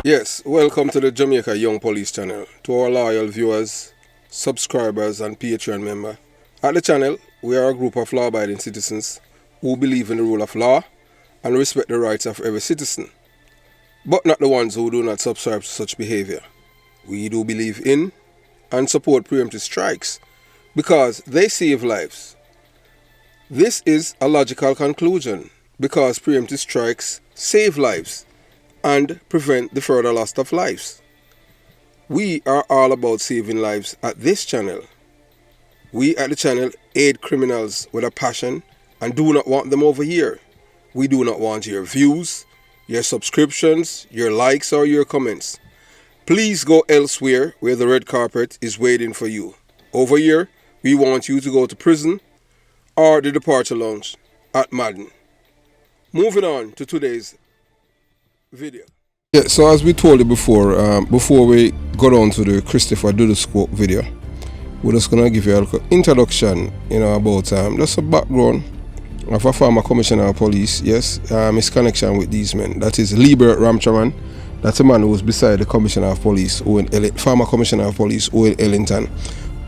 Yes, welcome to the Jamaica Young Police channel. To our loyal viewers, subscribers and Patreon member. At the channel, we are a group of law-abiding citizens who believe in the rule of law and respect the rights of every citizen, but not the ones who do not subscribe to such behavior. We do believe in and support preemptive strikes because they save lives. This is a logical conclusion because preemptive strikes save lives and prevent the further loss of lives. We are all about saving lives at this channel. We at the channel aid criminals with a passion and do not want them over here. We do not want your views, your subscriptions, your likes or your comments. Please go elsewhere where the red carpet is waiting for you. Over here, we want you to go to prison or the departure lounge at Madden. Moving on to today's video. Yeah, so as we told you before, before we got on to the Christopher Dudoscope video, we're just gonna give you a little introduction, about just a background of a former commissioner of police. Yes, his connection with these men. That is Liebert Ramcharan. That's a man who was beside the commissioner of police, former commissioner of police, Owen Ellington,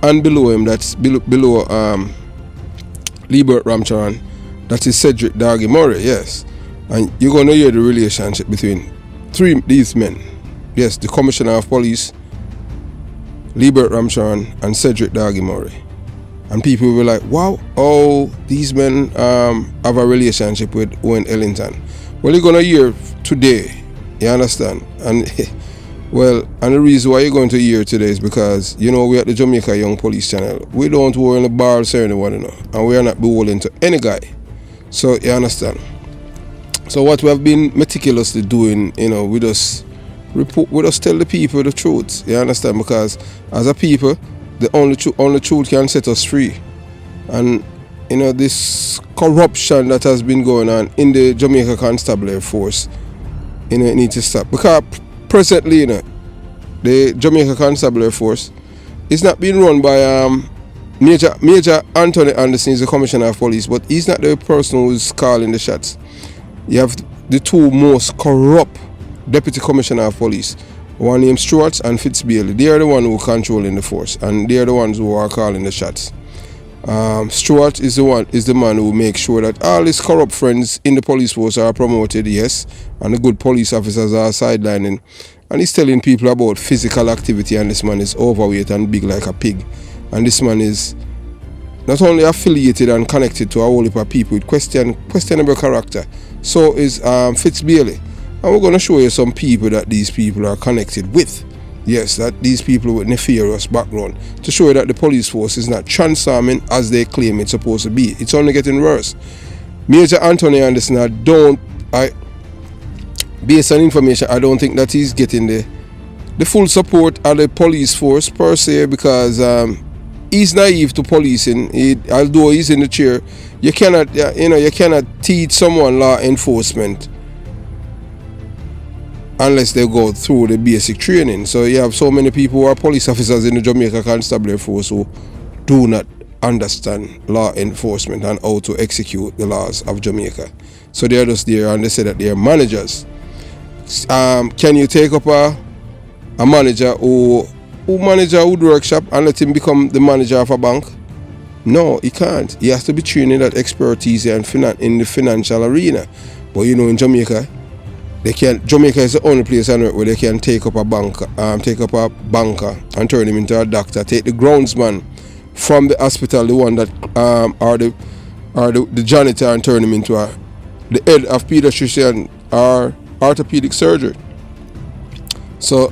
and below him, that's below Liebert Ramcharan, that is Cedric Dargy Murray. Yes. And you're going to hear the relationship between these men. Yes, the Commissioner of Police, Liebert Ramcharan, and Cedric Dargy Murray. And people will be like, wow, these men have a relationship with Owen Ellington. Well, you're going to hear today, you understand? And well, and the reason why you're going to hear today is because, we at the Jamaica Young Police channel, we don't war in the bars or anyone, and we are not beholden to any guy. So, you understand? So what we have been meticulously doing, we just tell the people the truth, you understand? Because as a people, the only truth can set us free. And, this corruption that has been going on in the Jamaica Constabulary Force, it needs to stop. Because presently, the Jamaica Constabulary Force is not being run by Major Anthony Anderson, is the Commissioner of Police, but he's not the person who's calling the shots. You have the two most corrupt Deputy Commissioner of Police, one named Stewart and Fitzbailey. They are the ones who are controlling the force, and they are the ones who are calling the shots. Stewart is the man who makes sure that all his corrupt friends in the police force are promoted, yes, and the good police officers are sidelining. And he's telling people about physical activity, and this man is overweight and big like a pig. And this man is not only affiliated and connected to a whole heap of people with questionable character. So is Fitzbailey. And we're going to show you some people that these people are connected with. Yes, that these people with nefarious background. To show you that the police force is not transforming as they claim it's supposed to be. It's only getting worse. Major Anthony Anderson, based on information, I don't think that he's getting the full support of the police force per se, because he's naive to policing. Although he's in the chair, you cannot teach someone law enforcement unless they go through the basic training. So you have so many people who are police officers in the Jamaica Constabulary Force who do not understand law enforcement and how to execute the laws of Jamaica. So they are just there, and they say that they are managers. Can you take up a manager who manage a woodwork shop and let him become the manager of a bank? No, he can't. He has to be trained in that expertise in the financial arena. But in Jamaica, Jamaica is the only place on earth where they can take up a banker and turn him into a doctor. Take the groundsman from the hospital, the one that are the janitor, and turn him into the head of pediatrician or orthopedic surgery. So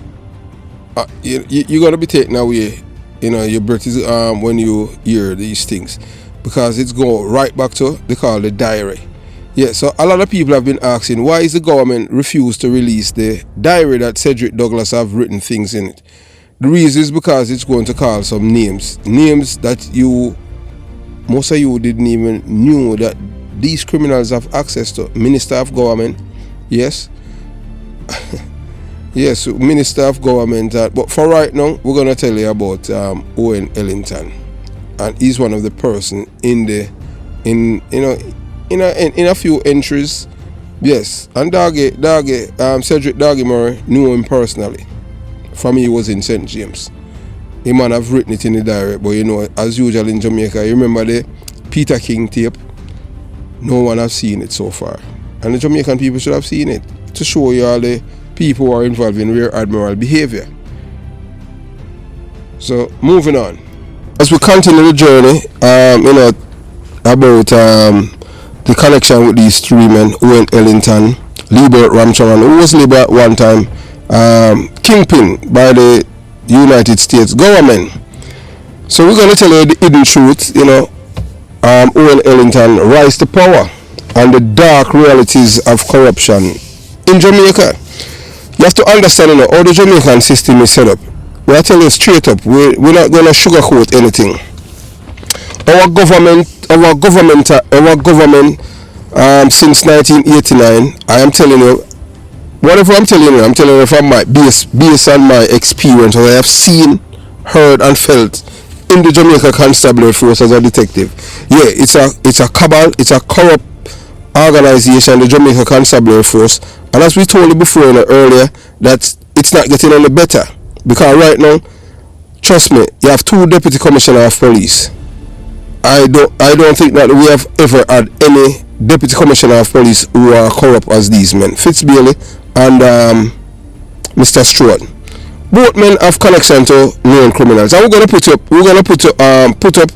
you're gonna be taken away, your breath is when you hear these things, because it's going right back to they call the diary. Yeah, so a lot of people have been asking, why is the government refused to release the diary that Cedric Douglas have written things in it? The reason is because it's going to call some names that most of you didn't even knew that these criminals have access to. Minister of Government, yes. Yes, Minister of Government. But for right now, we're going to tell you about Owen Ellington. And he's one of the person in a few entries Yes, and Cedric Doggy Murray knew him personally from he was in St. James. He might have written it in the diary, but you know, as usual in Jamaica, you remember the Peter King tape? No one has seen it so far. And the Jamaican people should have seen it to show you all the people who are involved in Rear Admiral behavior. So, moving on. As we continue the journey, about the connection with these three men, Owen, Ellington, Libert Ramcharan, who was labeled at one time kingpin by the United States government. So we're going to tell you the hidden truth, Owen Ellington rise to power and the dark realities of corruption in Jamaica. You have to understand how the Jamaican system is set up. We're telling you straight up, we're not going to sugarcoat anything. Our government since 1989, I am telling you, whatever I'm telling you from my based on my experience, what I have seen, heard and felt in the Jamaica Constabulary Force as a detective. Yeah, it's a cabal, it's a corrupt organization, the Jamaica Constabulary Force, and as we told you before earlier, that it's not getting any better, because right now, trust me, you have 2 deputy commissioner of police. I don't think that we have ever had any deputy commissioner of police who are corrupt as these men, Fitzbailey and Mr. Stewart. Both men have connection to known criminals, and we're gonna put up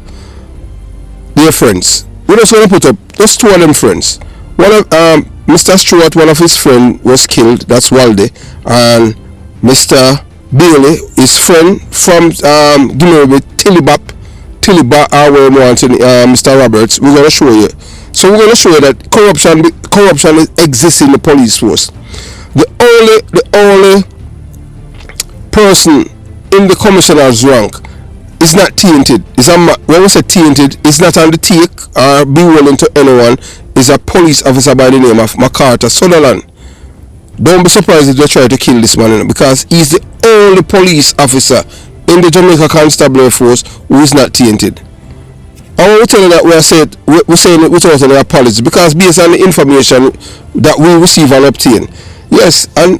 their friends. We're just gonna put up just 2 of them friends. One of Mr. Stewart, one of his friends was killed. That's Walde, and Mr. Bailey, his friend from Tilibap, our Mr. Roberts. We're gonna show you. So we're gonna show you that corruption exists in the police force. The only person in the commissioner's rank is not tainted. When we say tainted, it's not on the take or be willing to anyone. Is a police officer by the name of MacArthur Sutherland. Don't be surprised if they try to kill this man, because he's the only police officer in the Jamaica Constabulary Force who is not tainted. And when we tell you that, we're saying it without any apology, because based on the information that we receive and obtain. Yes, and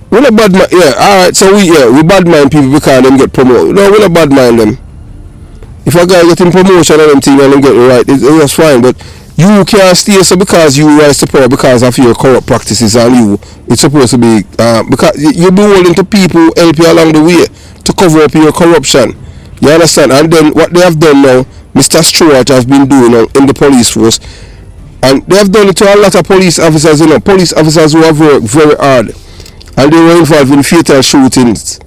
we're not bad mind. Yeah, alright, so we bad mind people because them get promoted. No, we're not bad mind them. If a guy getting promotion and them thing and them get it right, it's fine, but you can't stay so because you rise to power because of your corrupt practices, and it's supposed to be because you be willing to people who help you along the way to cover up your corruption. You understand? And then what they have done now, Mr. Stewart has been doing in the police force, and they have done it to a lot of police officers, police officers who have worked very hard, and they were involved in fatal shootings,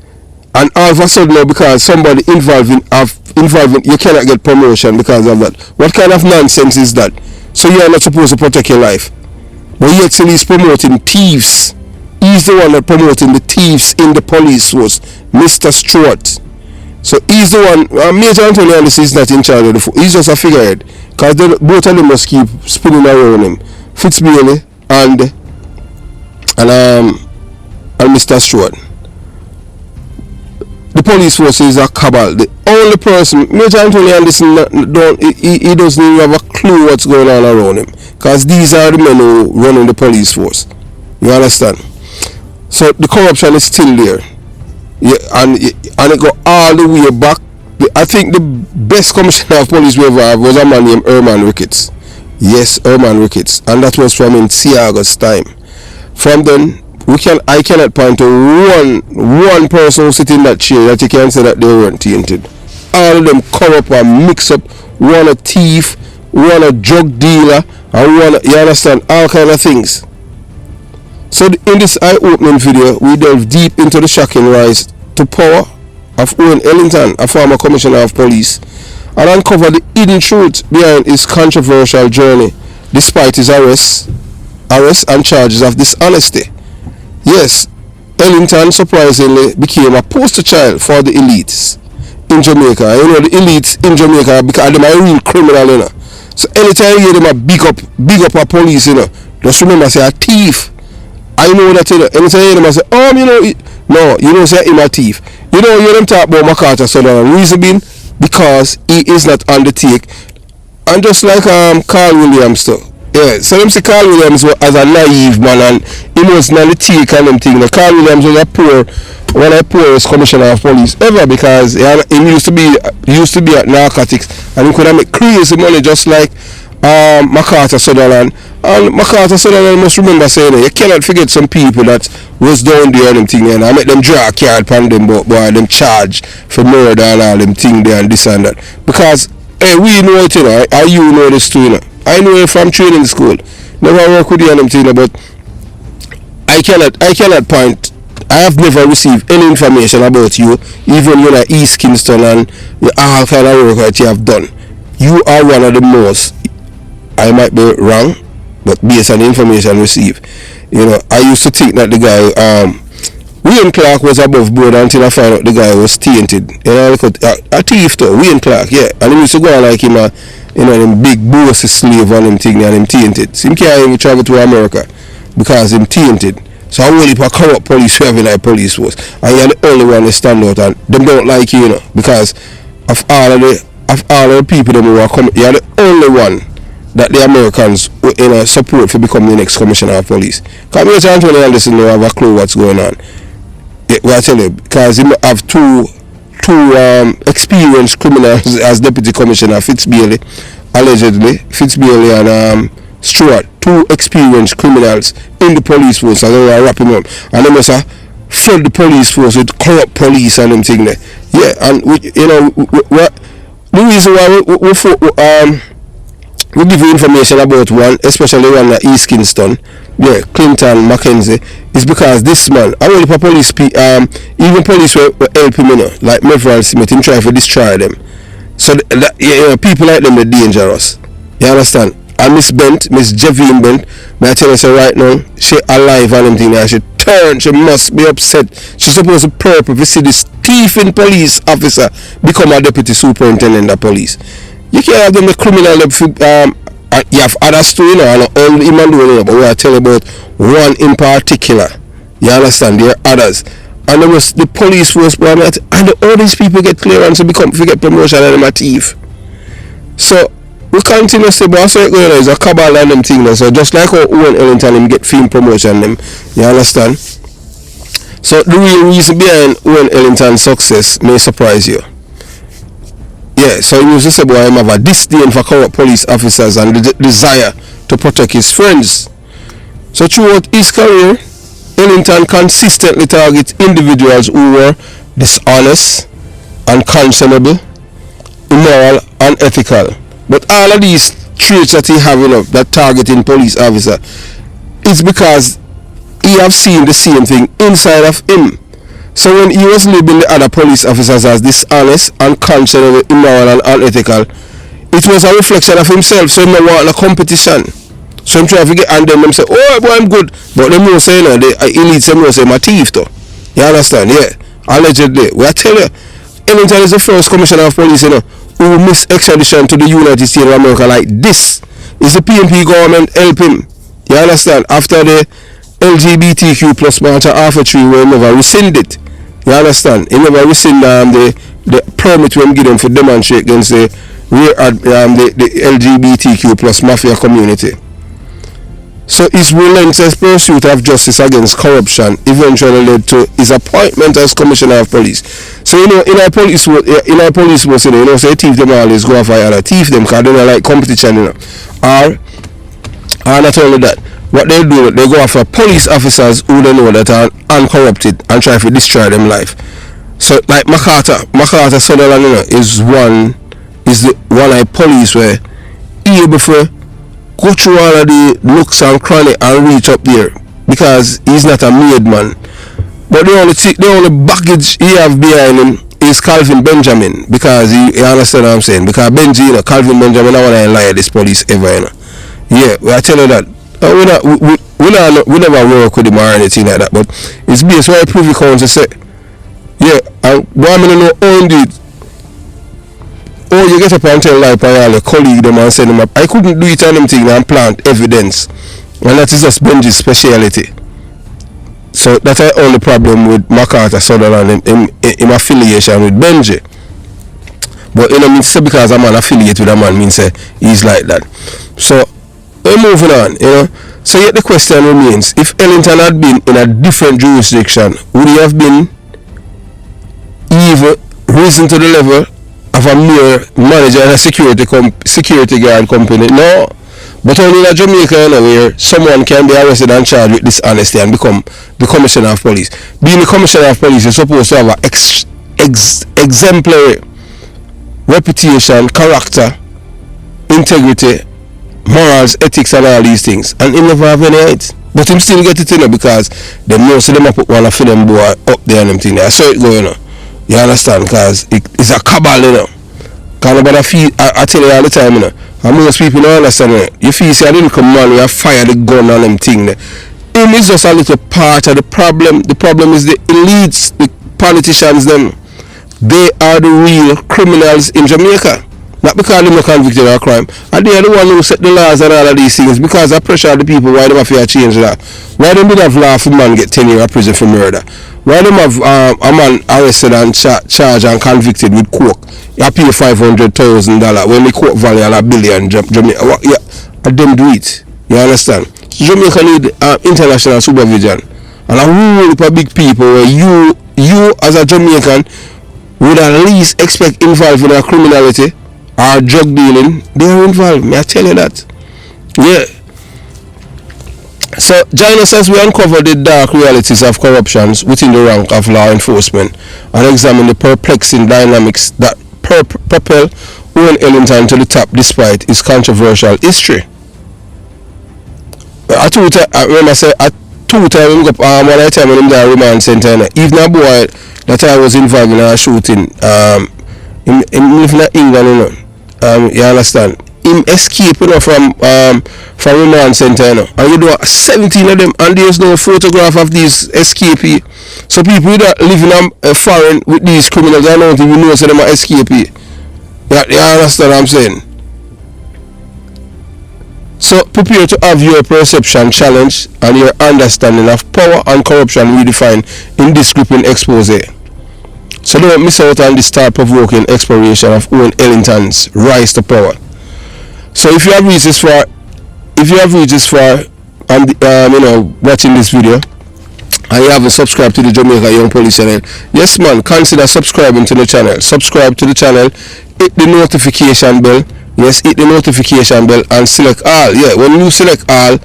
and all of a sudden now, because somebody involved in you cannot get promotion because of that. What kind of nonsense is that? So you are not supposed to protect your life, but yet still he's promoting thieves. He's the one that promoting the thieves in the police force, Mr. Stewart. So he's the one. Major Anthony Anderson is not in charge of the force. He's just a figurehead, because both of them must keep spinning around him. Fitzbailey and Mr. Stewart. The police force is a cabal. The only person, Major Anthony Anderson, he doesn't even have a clue what's going on around him, because these are the men who run in the police force. You understand? So the corruption is still there. Yeah, and it go all the way back. I think the best commissioner of police we ever had was a man named Herman Ricketts. Yes, Herman Ricketts, and that was from in Seaga's time. From then, I cannot point to one person who sit in that chair that you can say that they weren't tainted. All of them corrupt and mix up. One a thief, one a drug dealer, and one, you understand, all kind of things. So in this eye-opening video, we delve deep into the shocking rise to power of Owen Ellington, a former commissioner of police, and uncover the hidden truth behind his controversial journey, despite his arrest and charges of dishonesty. Yes, Ellington surprisingly became a poster child for the elites in Jamaica. The elites in Jamaica, because they are real criminal, So anytime you hear them a big up a police, just remember say a thief. I know that, anytime you hear them say, no, say him a thief. You hear them talk about MacArthur Sutherland. Reason being, because he is not on the take. And just like Carl Williams too. Yeah, so them say Carl Williams was as a naive man and he was not the take and them thing. Carl Williams was one of the poorest commissioner of police ever because he used to be at narcotics and he could have made crazy money just like MacArthur Sutherland. And MacArthur Sutherland must remember saying you cannot forget some people that was down there and them thing and I make them draw a card upon them but boy them charge for murder and all them thing there and this and that. Because we know it, you know, and you know this too, you know. I know it from training school. Never work with you and them thing, but I cannot point. I have never received any information about you, even when at East Kingston and all kind of work that you have done. You are one of the most, I might be wrong, but based on the information received, you know, I used to think that the guy, Wayne Clark was above board until I found out the guy was tainted. You know, a thief though, Wayne Clark, yeah. And he used to go on like him them big bossy slave on him thing and him tainted. So him can't even travel to America because him tainted. So I only for corrupt police serving like police force. And you're the only one that stand out and them don't like you, you know, because of all of the people them who are coming, you're the only one that the Americans support for becoming the next commissioner of police. Because me and Anthony Anderson don't have a clue what's going on. Yeah, well, I tell you, because he have two experienced criminals as deputy commissioner, Fitzbailey, allegedly, Fitzbailey and Stewart, two experienced criminals in the police force, and they were wrapping up, and they must have flood the police force with corrupt police and them thing there. Yeah, and the reason why we give you information about one, especially one at East Kingston, yeah, Clinton Mackenzie, is because this man, I only for police, even police were help him, you know, like Meverell Smith, him try to destroy them. So people like them are dangerous. You understand? And Miss Javine Bent, may I tell you so right now, she alive and everything, and she must be upset. She's supposed to purpose to see this thieving police officer become a deputy superintendent of police. You can't have them the criminal, you have others too, you know, and all the man doing it, but we are telling about one in particular. You understand? There are others. And there was the police force, and all these people get clearance to get promotion and them a thief. So we continue to say, but also is a cabal and them thing. So just like how Owen Ellington him get film promotion them, you understand? So the real reason behind Owen Ellington's success may surprise you. Yeah, so he used to say, boy, him have a disdain for corrupt police officers and the desire to protect his friends. So throughout his career, Ellington consistently targets individuals who were dishonest, unconscionable, immoral, and unethical. But all of these traits that he have, you know, that targeting police officer, it's because he have seen the same thing inside of him. So when he was labeling the other police officers as dishonest, unconscionable, immoral, and unethical, it was a reflection of himself. So he don't want a competition. So I'm trying to get on them and say, oh boy, I'm good. But them will say, you know, the elites them will say, my thief though. You understand? Yeah. Allegedly. Well, I tell you, Ellington is the first commissioner of police, you know, who missed extradition to the United States of America like this. Is the PNP government help him? You understand? After the LGBTQ plus march after 3 where he never rescinded. You understand? He never rescinded the permit when given for demonstrate against the LGBTQ plus mafia community. So his relentless pursuit of justice against corruption eventually led to his appointment as commissioner of police. So you know, in our police work, you know, say thief them always go after other thief them because they don't like competition, you know. Or not only that, what they do, they go after police officers who they know that are uncorrupted and try to destroy them life. So like MacArthur Sutherland, you know, is the one of police where he able to go through all of the nooks and crannies and reach up there because he's not a made man. But the only baggage he have behind him is Calvin Benjamin, because you understand what I'm saying? Because Benji, you know, Calvin Benjamin, I want to lie this police ever, you know. Yeah, I tell you that. We never work with him or anything like that, but it's based why Privy Council say, yeah, and one minute know only. Oh, you get up and tell like your colleague them and send them up. I couldn't do it on them thing and plant evidence. And that is just Benji's speciality. So that's the only problem with MacArthur Sutherland in affiliation with Benji. But you know, means because I'm an affiliate with a man means he's like that. So we're moving on, you know. So yet the question remains, if Ellington had been in a different jurisdiction, would he have been even risen to the level of a mere manager in a security guard company? No. But only in Jamaica, you know, where someone can be arrested and charged with dishonesty and become the commissioner of police. Being the commissioner of police, you're supposed to have an exemplary reputation, character, integrity, morals, ethics, and all these things. And he never have any height. But him still get it, you know, because them know, so them put one of them boy up there and them thing there. I saw it go, you know. You understand? Because it's a cabal, you know. Because nobody feel, I tell you all the time, you know. And most people don't understand, you know. You feel, say, I didn't come on, we have fired the gun on them thing there. Him is just a little part of the problem. The problem is the elites, the politicians, them. They are the real criminals in Jamaica. Not because they're not convicted of a crime. And they are the one who set the laws and all of these things. Because I pressure the people, why they have to change that. Why don't they have law for man get 10 years of prison for murder? Why don't have a man arrested and charged and convicted with coke? You pay $500,000 when the coke value is $1 billion. Jamaica, yeah, and them do it. You understand? So Jamaica need international supervision. And a whole heap of big people where you as a Jamaican would at least expect involved in a criminality or drug dealing. They are involved, may I tell you that? Yeah. So join us as we uncover the dark realities of corruptions within the rank of law enforcement and examine the perplexing dynamics that propel Owen Ellington to the top despite his controversial history. I remember I said two times one at a time when I'm in the remand center, even a boy that I was involved in a shooting, in living in England, you know, you understand? Him escape, you know, from remand center, you know, and you do 17 of them, and there's no photograph of these escapee. So people that live in foreign with these criminals, I don't even know so them are escapee. You understand what I'm saying? So prepare to have your perception challenged and your understanding of power and corruption redefined in this gripping expose. So don't miss out on this thought-provoking exploration of Owen Ellington's rise to power. So if you have reached this far, and you know, watching this video, and you haven't subscribed to the Jamaica Young Police channel, yes man, consider subscribing to the channel. Subscribe to the channel, hit the notification bell. Yes, hit the notification bell and select all. Yeah, when you select all,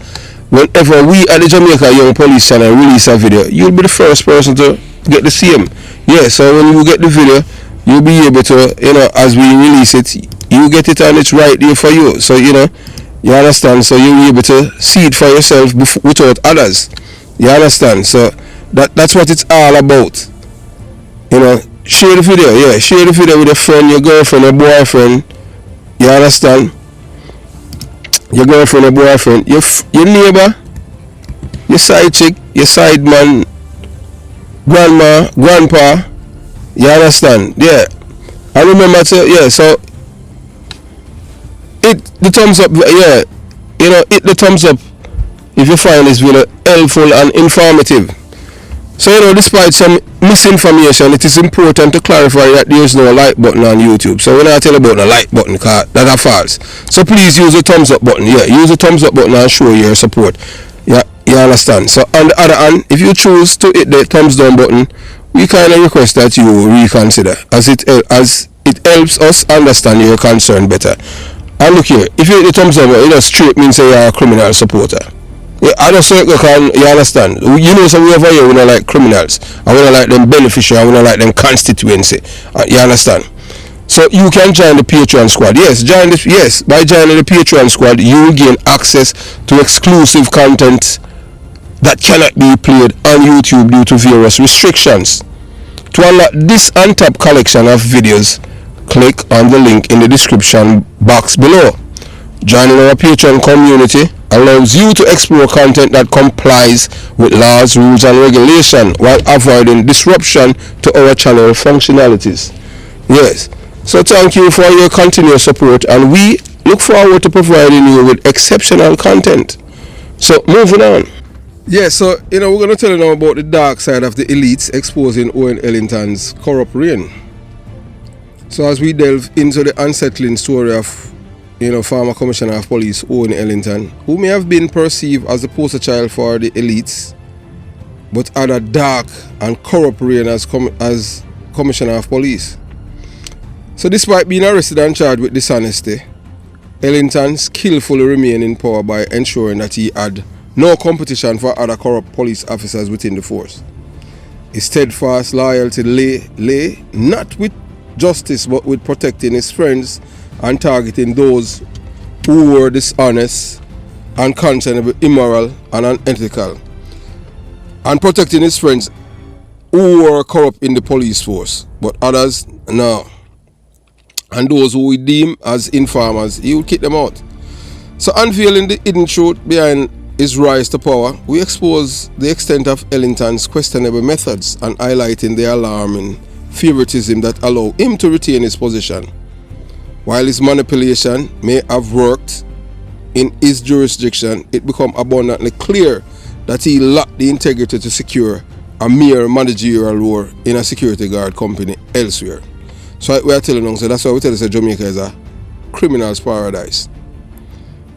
whenever we at the Jamaica Young Police channel release a video, you'll be the first person to get the same. Yeah, so when you get the video, you'll be able to, you know, as we release it, you get it and it's right there for you. So, you know, you understand? So you'll be able to see it for yourself without others. You understand? So that's what it's all about. You know, share the video. Yeah, share the video with your friend, your girlfriend, your boyfriend. You understand? Your girlfriend, your boyfriend, your neighbor, your side chick, your side man, grandma, grandpa. You understand? Yeah. I remember to, yeah, so hit the thumbs up, yeah. You know, hit the thumbs up if you find this video helpful and informative. So, you know, despite some misinformation, it is important to clarify that there is no like button on YouTube. So when I tell you about the like button, because that's false. So please use the thumbs up button. Yeah, use the thumbs up button and show your support. Yeah, you understand. So on the other hand, if you choose to hit the thumbs down button, we kind of request that you reconsider, as it helps us understand your concern better. And look here, if you hit the thumbs up button, it just straight means that you are a criminal supporter. Yeah, I don't say you understand. You know, so we over here, we don't like criminals. And we don't like them beneficiary, and we don't like them constituency. You understand? So you can join the Patreon squad. Yes, by joining the Patreon squad, you will gain access to exclusive content that cannot be played on YouTube due to various restrictions. To unlock this untapped collection of videos, click on the link in the description box below. Joining our Patreon community allows you to explore content that complies with laws, rules and regulation while avoiding disruption to our channel functionalities. Yes, so thank you for your continued support, and we look forward to providing you with exceptional content. So moving on. Yeah, so you know, we're going to tell you now about the dark side of the elites exposing Owen Ellington's corrupt reign. So as we delve into the unsettling story of former Commissioner of Police Owen Ellington, who may have been perceived as the poster child for the elites, but had a dark and corrupt reign as Commissioner of Police. So despite being arrested and charged with dishonesty, Ellington skillfully remained in power by ensuring that he had no competition for other corrupt police officers within the force. His steadfast loyalty lay not with justice but with protecting his friends and targeting those who were dishonest, unconscionable, immoral and unethical, and protecting his friends who were corrupt in the police force, but others no. And those who we deem as informers, he would kick them out. So unveiling the hidden truth behind his rise to power, we expose the extent of Ellington's questionable methods and highlighting the alarming favoritism that allowed him to retain his position. While his manipulation may have worked in his jurisdiction, it became abundantly clear that he lacked the integrity to secure a mere managerial role in a security guard company elsewhere. So we are telling them, so that's why we tell us that Jamaica is a criminal's paradise.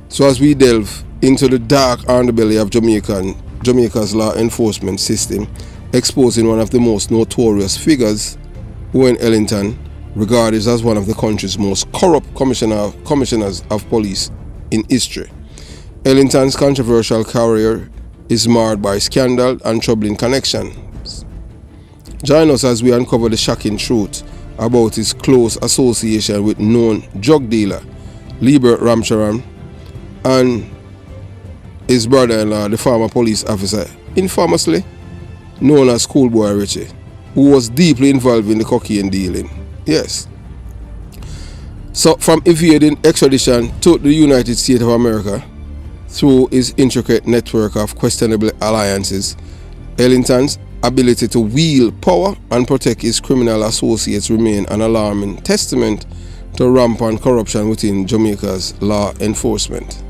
So as we delve into the dark underbelly of Jamaica's law enforcement system, exposing one of the most notorious figures, Owen Ellington, regarded as one of the country's most corrupt commissioners of police in history. Ellington's controversial career is marred by scandal and troubling connections. Join us as we uncover the shocking truth about his close association with known drug dealer Libert Ramcharan and his brother-in-law, the former police officer, infamously known as Schoolboy Richie, who was deeply involved in the cocaine dealing. Yes. So from evading extradition to the United States of America through his intricate network of questionable alliances, Ellington's ability to wield power and protect his criminal associates remain an alarming testament to rampant corruption within Jamaica's law enforcement.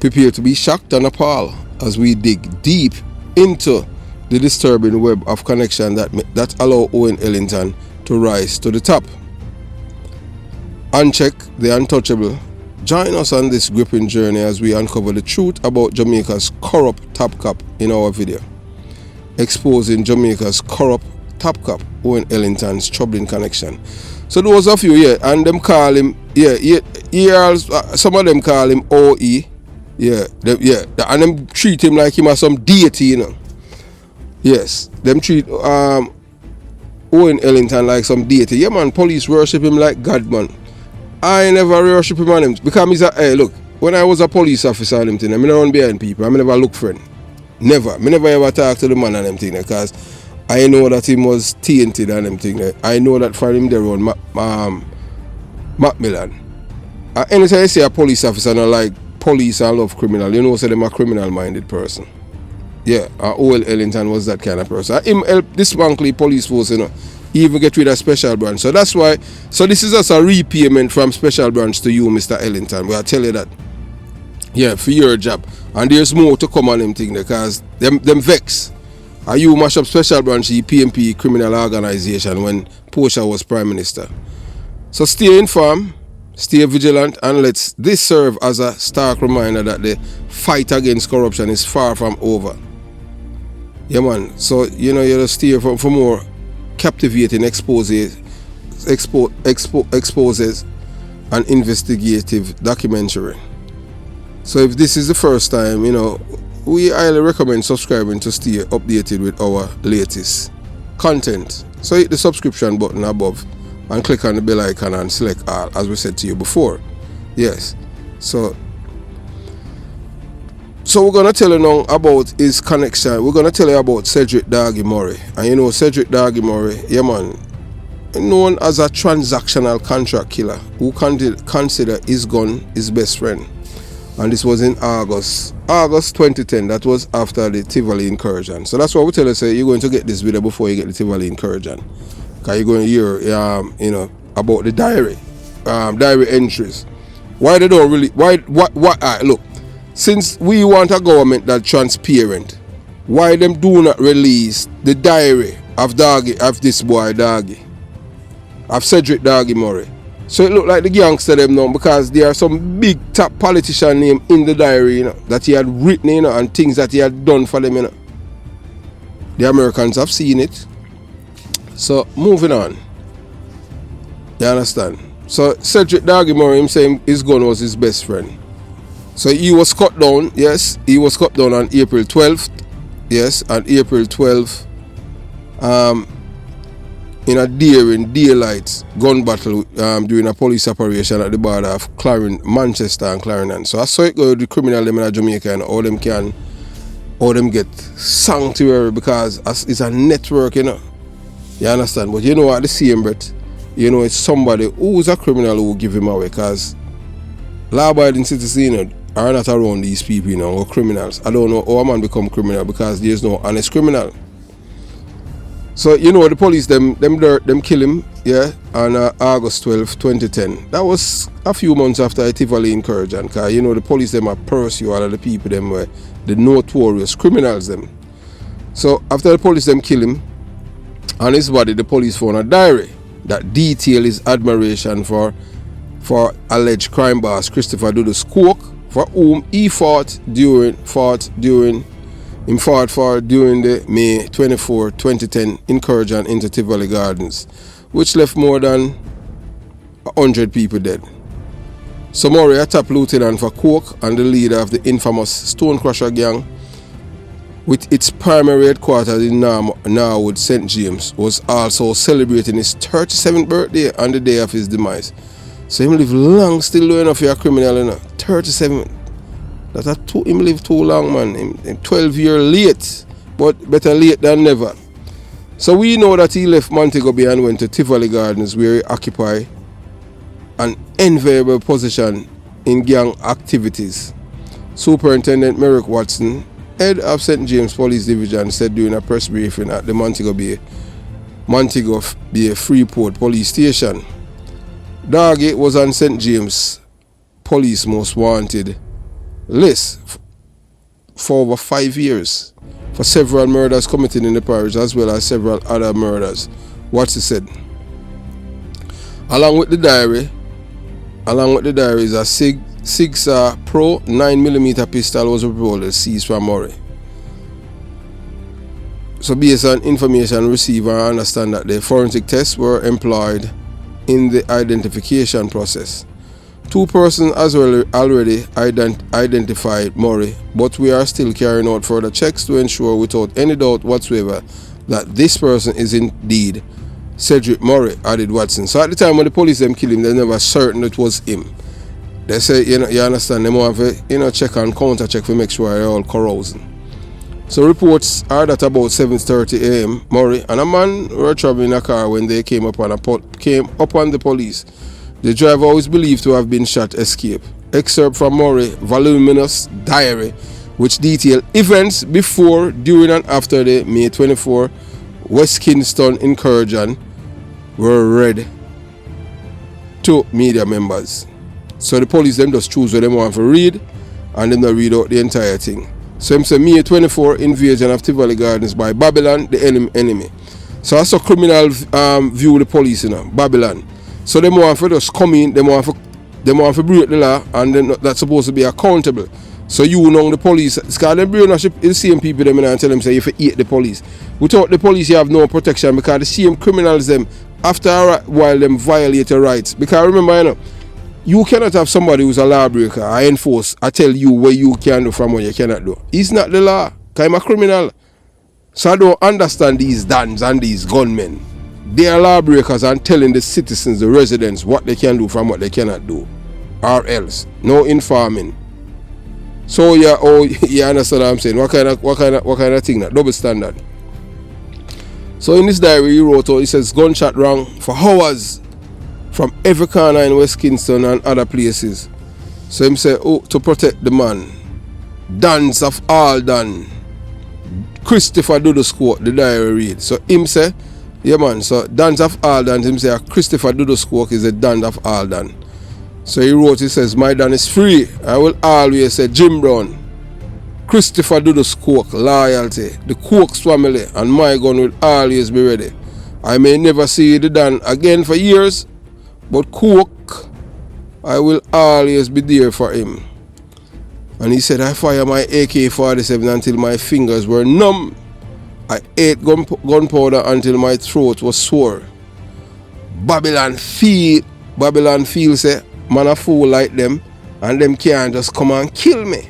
Prepare to be shocked and appalled as we dig deep into the disturbing web of connection that allow Owen Ellington to rise to the top. Uncheck the untouchable. Join us on this gripping journey as we uncover the truth about Jamaica's corrupt top cop in our video, exposing Jamaica's corrupt top cop, Owen Ellington's troubling connection. So those of you, and them call him, some of them call him OE, and them treat him like him as some deity, Yes, them treat Owen Ellington like some deity. Yeah, man, police worship him like God, man. I never worship him on him because he's hey, look, when I was a police officer on him thing, I never run behind people, I never look friend. Never. Me never ever talk to the man on them thing because I know that he was tainted on them thing. I know that for him they run Macmillan. Anytime I see a police officer not like police and love criminal, you know, so them a criminal minded person. Yeah, Owen Ellington was that kind of person. Him help dismantle police force, he even get rid of special branch. So that's why, so this is just a repayment from special branch to you, Mr. Ellington. But I tell you that, yeah, for your job. And there's more to come on them thing because them vex. Are you mash up special branch, the PMP criminal organization when Portia was Prime Minister. So stay informed, stay vigilant, and let this serve as a stark reminder that the fight against corruption is far from over. Yeah, man. So, you just stay for more captivating exposes and investigative documentary. So if this is the first time, we highly recommend subscribing to stay updated with our latest content. So hit the subscription button above and click on the bell icon and select all, as we said to you before. Yes. So we're going to tell you now about his connection. We're going to tell you about Cedric Daggy Murray. And Cedric Daggy Murray, yeah man, known as a transactional contract killer who consider his gun his best friend. And this was in August 2010. That was after the Tivoli incursion. So that's why we tell you, say, you're going to get this video before you get the Tivoli incursion. Because you're going to hear, about the diary entries. Why they don't really, look, since we want a government that's transparent, why them do not release the diary of this boy Daggy, of Cedric Daggy Murray? So it looked like the gangster them now, because there are some big top politician name in the diary, you know, that he had written, you know, and things that he had done for them, you know. The Americans have seen it. So moving on. You understand? So Cedric Daggy Murray, him saying his gun was his best friend. So he was cut down, yes, he was cut down on April 12th. Yes, on April 12th. In a daring daylight gun battle during a police operation at the border of Manchester and Clarendon. So I saw it go the criminal them in Jamaica and all them get sanctuary because it's a network, you know. You understand? But you know at the same breath, you know it's somebody who's a criminal who will give him away, because law-abiding citizens, you know, are not around these people, you know, or criminals. I don't know how a man become criminal, because there's no honest criminal. So, you know, the police, them kill him, yeah, on August 12, 2010. That was a few months after Tivoli incursion, because, you know, the police, them are pursue all of the people, them were the notorious criminals, them. So, after the police, them kill him, on his body, the police found a diary that detail his admiration for alleged crime boss Christopher Dudus Cook, for whom he fought during the May 24, 2010 incursion into Tivoli Gardens, which left more than 100 people dead. So Murray, a top lieutenant for Coke and the leader of the infamous Stonecrusher gang, with its primary headquarters in Norwood, St. James, was also celebrating his 37th birthday on the day of his demise. So him live long still doing enough for a criminal, you know. 37. Him live too long, man. Him 12 years late, but better late than never. So we know that he left Montego Bay and went to Tivoli Gardens, where he occupied an enviable position in gang activities. Superintendent Merrick Watson, head of St. James Police Division, said during a press briefing at the Montego Bay Freeport Police Station. Daggy was on St. James Police Most Wanted list for over 5 years for several murders committed in the parish, as well as several other murders. What he said. Along with the diary is a Sig Pro 9mm pistol was reported seized from Murray. So based on information received, I understand that the forensic tests were employed in the identification process. 2 persons as well already identified Murray, but we are still carrying out further checks to ensure without any doubt whatsoever that this person is indeed Cedric Murray, added Watson. So at the time when the police them killed him, they never certain it was him. They say, you know, you understand, they want to, you know, check and counter check to make sure they're all carousing. So reports are that about 7:30 a.m. Murray and a man were traveling in a car when they came upon the police. The driver, who is believed to have been shot, escaped. Excerpt from Murray's voluminous diary, which detail events before, during and after the May 24 West Kingston incursion, were read to media members. So the police them just choose what they want to read, and then they read out the entire thing. So him say May 24 invasion of Tivoli Gardens by Babylon, the enemy. So that's a criminal view the police, you know, Babylon. So they want to just come in, they want to break the law, and then that's supposed to be accountable. So you know the police, because them brainwash the same people them and tell them say if you hate the police. Without the police you have no protection, because the same criminals them after a while them violate your rights. Because remember, you know, you cannot have somebody who's a lawbreaker. I enforce, I tell you what you can do from what you cannot do. It's not the law, because I'm a criminal. So I don't understand these dons and these gunmen. They are lawbreakers and telling the citizens, the residents, what they can do from what they cannot do. Or else. No informing. So yeah, you understand what I'm saying? What kind of thing that? Double standard. So in this diary he wrote out, he says gunshot rang for hours from every corner in West Kingston and other places. So him say, to protect the man. Dons of all done. Christopher Dudus quote, the diary read. So him say, yeah man, so Dons of Aldan, him say Christopher Dudus Cook is a Don of Aldan. So he wrote, he says, my Don is free. I will always say Jim Brown, Christopher Dudus Cook, loyalty, the Cook's family, and my gun will always be ready. I may never see the Don again for years, But coke, I will always be there for him. And he said, I fire my AK-47 until my fingers were numb. I ate gunpowder until my throat was sore. Babylon feel say, man a fool like them, and them can't just come and kill me.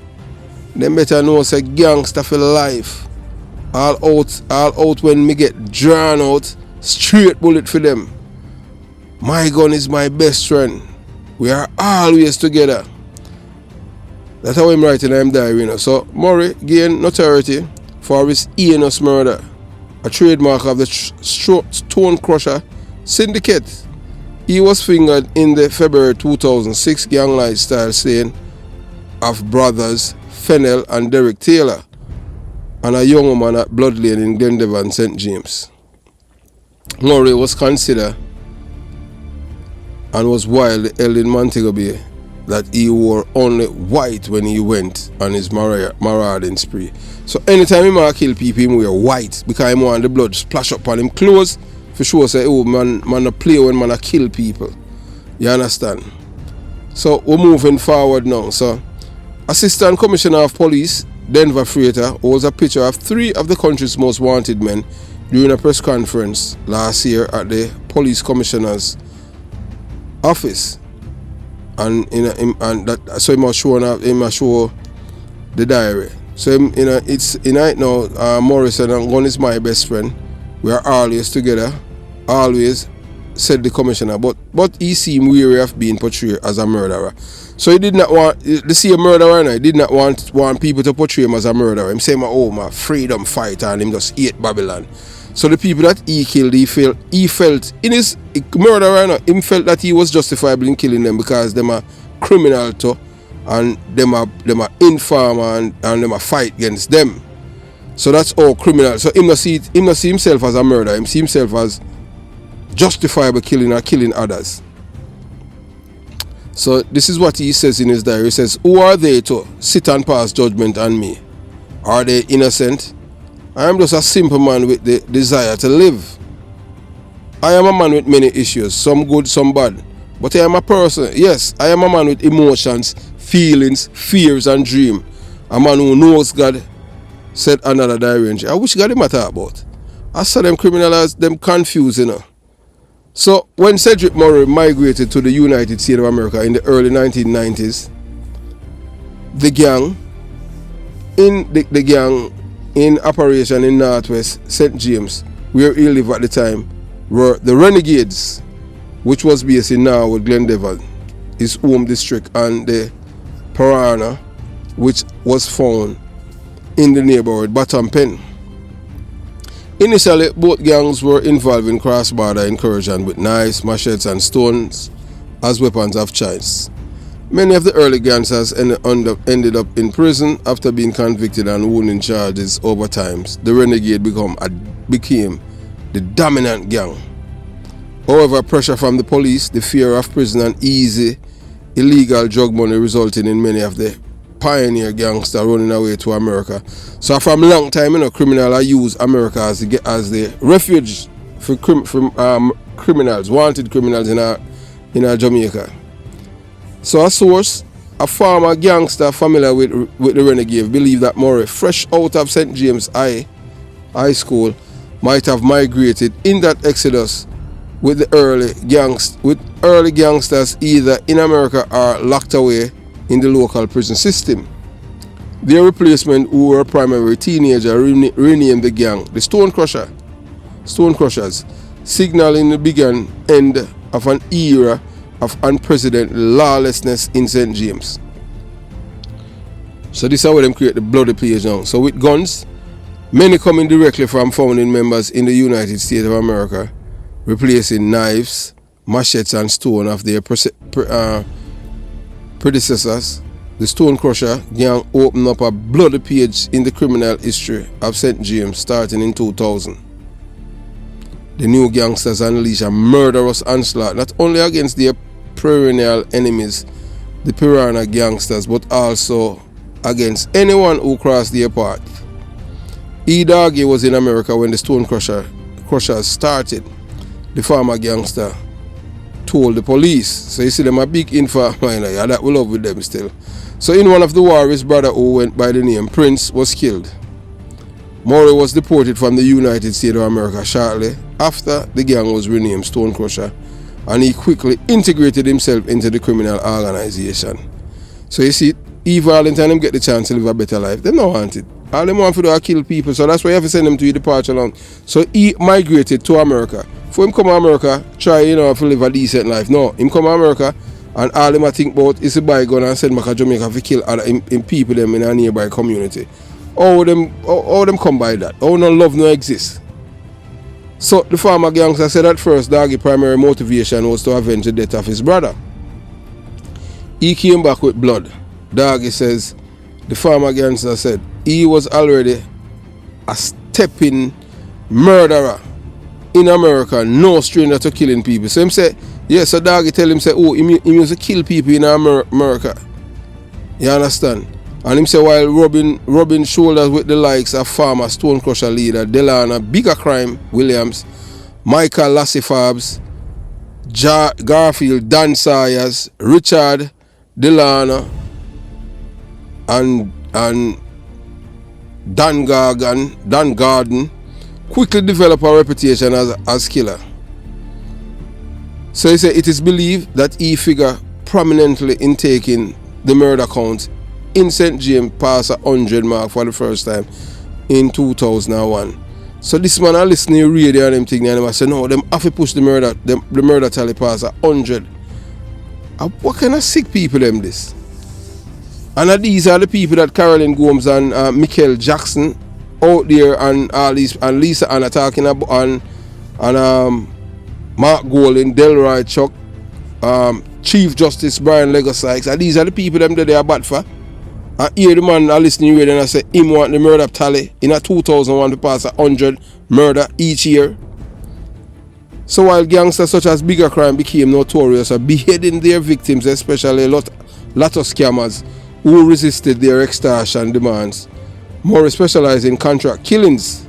Them better know say gangster for life. All out when me get drawn out, straight bullet for them. My gun is my best friend. We are always together. That's how I'm writing in him diary, you know. So Murray gained notoriety for his heinous murder, a trademark of the Stone Crusher Syndicate. He was fingered in the February 2006 gang lifestyle slaying of brothers Fennell and Derek Taylor and a young woman at Blood Lane in Glendevon, St. James. Murray was considered and was widely held in Montego Bay that he wore only white when he went on his marauding spree. So anytime he might kill people, he wear white because he want the blood splash up on him clothes for sure say, oh man a play when man a kill people. You understand? So we're moving forward now. So Assistant Commissioner of Police Denver Freighter was a picture of 3 of the country's most wanted men during a press conference last year at the Police Commissioner's office. And so he must show the diary. So it's right now. Morrison and Gun is my best friend. We are always together. Always, said the commissioner. But he seemed weary of being portrayed as a murderer. So he did not want to see a murderer. And he did not want people to portray him as a murderer. Him say, my freedom fighter, and him just hate Babylon. So the people that he killed, he felt in his murder, he felt that he was justifiable in killing them because them are criminal too, and them are informer and them are fight against them. So that's all criminal. So him not see himself as a murderer. Him see himself as justifiable killing others. So this is what he says in his diary. He says, who are they to sit and pass judgment on me? Are they innocent? I am just a simple man with the desire to live. I am a man with many issues, some good, some bad. But I am a person, yes, I am a man with emotions, feelings, fears and dreams. A man who knows God, said another diary entry. I wish God him talk about. I saw them criminalize them confused, you know. So when Cedric Murray migrated to the United States of America in the early 1990s, the gang in operation in Northwest St. James, where he lived at the time, were the Renegades, which was based in Norwood, Glendevon, his home district, and the Piranha, which was found in the neighborhood Bottom Pen. Initially, both gangs were involved in cross-border incursion with knives, machetes, and stones as weapons of choice. Many of the early gangsters ended up in prison after being convicted and wounding charges over time. The Renegade became the dominant gang. However, pressure from the police, the fear of prison, and easy illegal drug money resulted in many of the pioneer gangsters running away to America. So from a long time, criminals use America as the refuge for criminals, wanted criminals in Jamaica. So a source, a former gangster familiar with the Renegade, believed that Murray, fresh out of St. James High School, might have migrated in that exodus with early gangsters either in America or locked away in the local prison system. Their replacement, who were primarily teenagers, renamed the gang the Stone Crushers, signaling the beginning end of an era of unprecedented lawlessness in St. James. So this is how them create the bloody page now. So with guns, many coming directly from founding members in the United States of America, replacing knives, machetes and stone of their predecessors. The Stone Crusher gang opened up a bloody page in the criminal history of St. James starting in 2000. The new gangsters unleash a murderous onslaught not only against their perennial enemies, the Piranha gangsters, but also against anyone who crossed their path. E. Doggy was in America when the Stone Crushers started. The former gangster told the police. So you see them a big informer, yeah, that we love with them still. So in one of the war, his brother who went by the name Prince was killed. Murray was deported from the United States of America shortly after the gang was renamed Stone Crusher, and he quickly integrated himself into the criminal organization. So you see, if Ellington them get the chance to live a better life, they don't want it. All they want to do is kill people, so that's why you have to send them to your departure lounge. So he migrated to America. For him come to America, try, to live a decent life. No, him come to America, and all him think about is to buy a gun and send back to Jamaica to kill other people them in a nearby community. How them come by that? How no love no exist? So the farmer gangster said at first Doggy's primary motivation was to avenge the death of his brother. He came back with blood. Doggy says the farmer gangster said he was already a stepping murderer in America, no stranger to killing people. So him say, yeah, so Doggy tell him say, oh, he used to kill people in America. You understand? And him say while rubbing shoulders with the likes of farmer Stone Crusher leader Delana, Bigger Crime Williams, Michael Lassie Farbs, Garfield Dan Sayers, Richard Delana, and Dan Garden quickly developed a reputation as killer. So he said it is believed that he figured prominently in taking the murder count in St. James past 100 mark for the first time in 2001. So this man I listen to radio and them thing and I say no, them have to push the murder tally past 100. What kind of sick people them this? And these are the people that Carolyn Gomes and Michael Jackson out there and Lisa Anna talking about and Mark Golding, Delroy Chuck, Chief Justice Brian Lego Sykes, and these are the people them that they are bad for. And here the man I listening to and I say him want the murder tally in a 2001 to pass 100 murder each year. So while gangsters such as Bigger Crime became notorious for beheading their victims, especially a lot of scammers who resisted their extortion demands, Murray specialized in contract killings.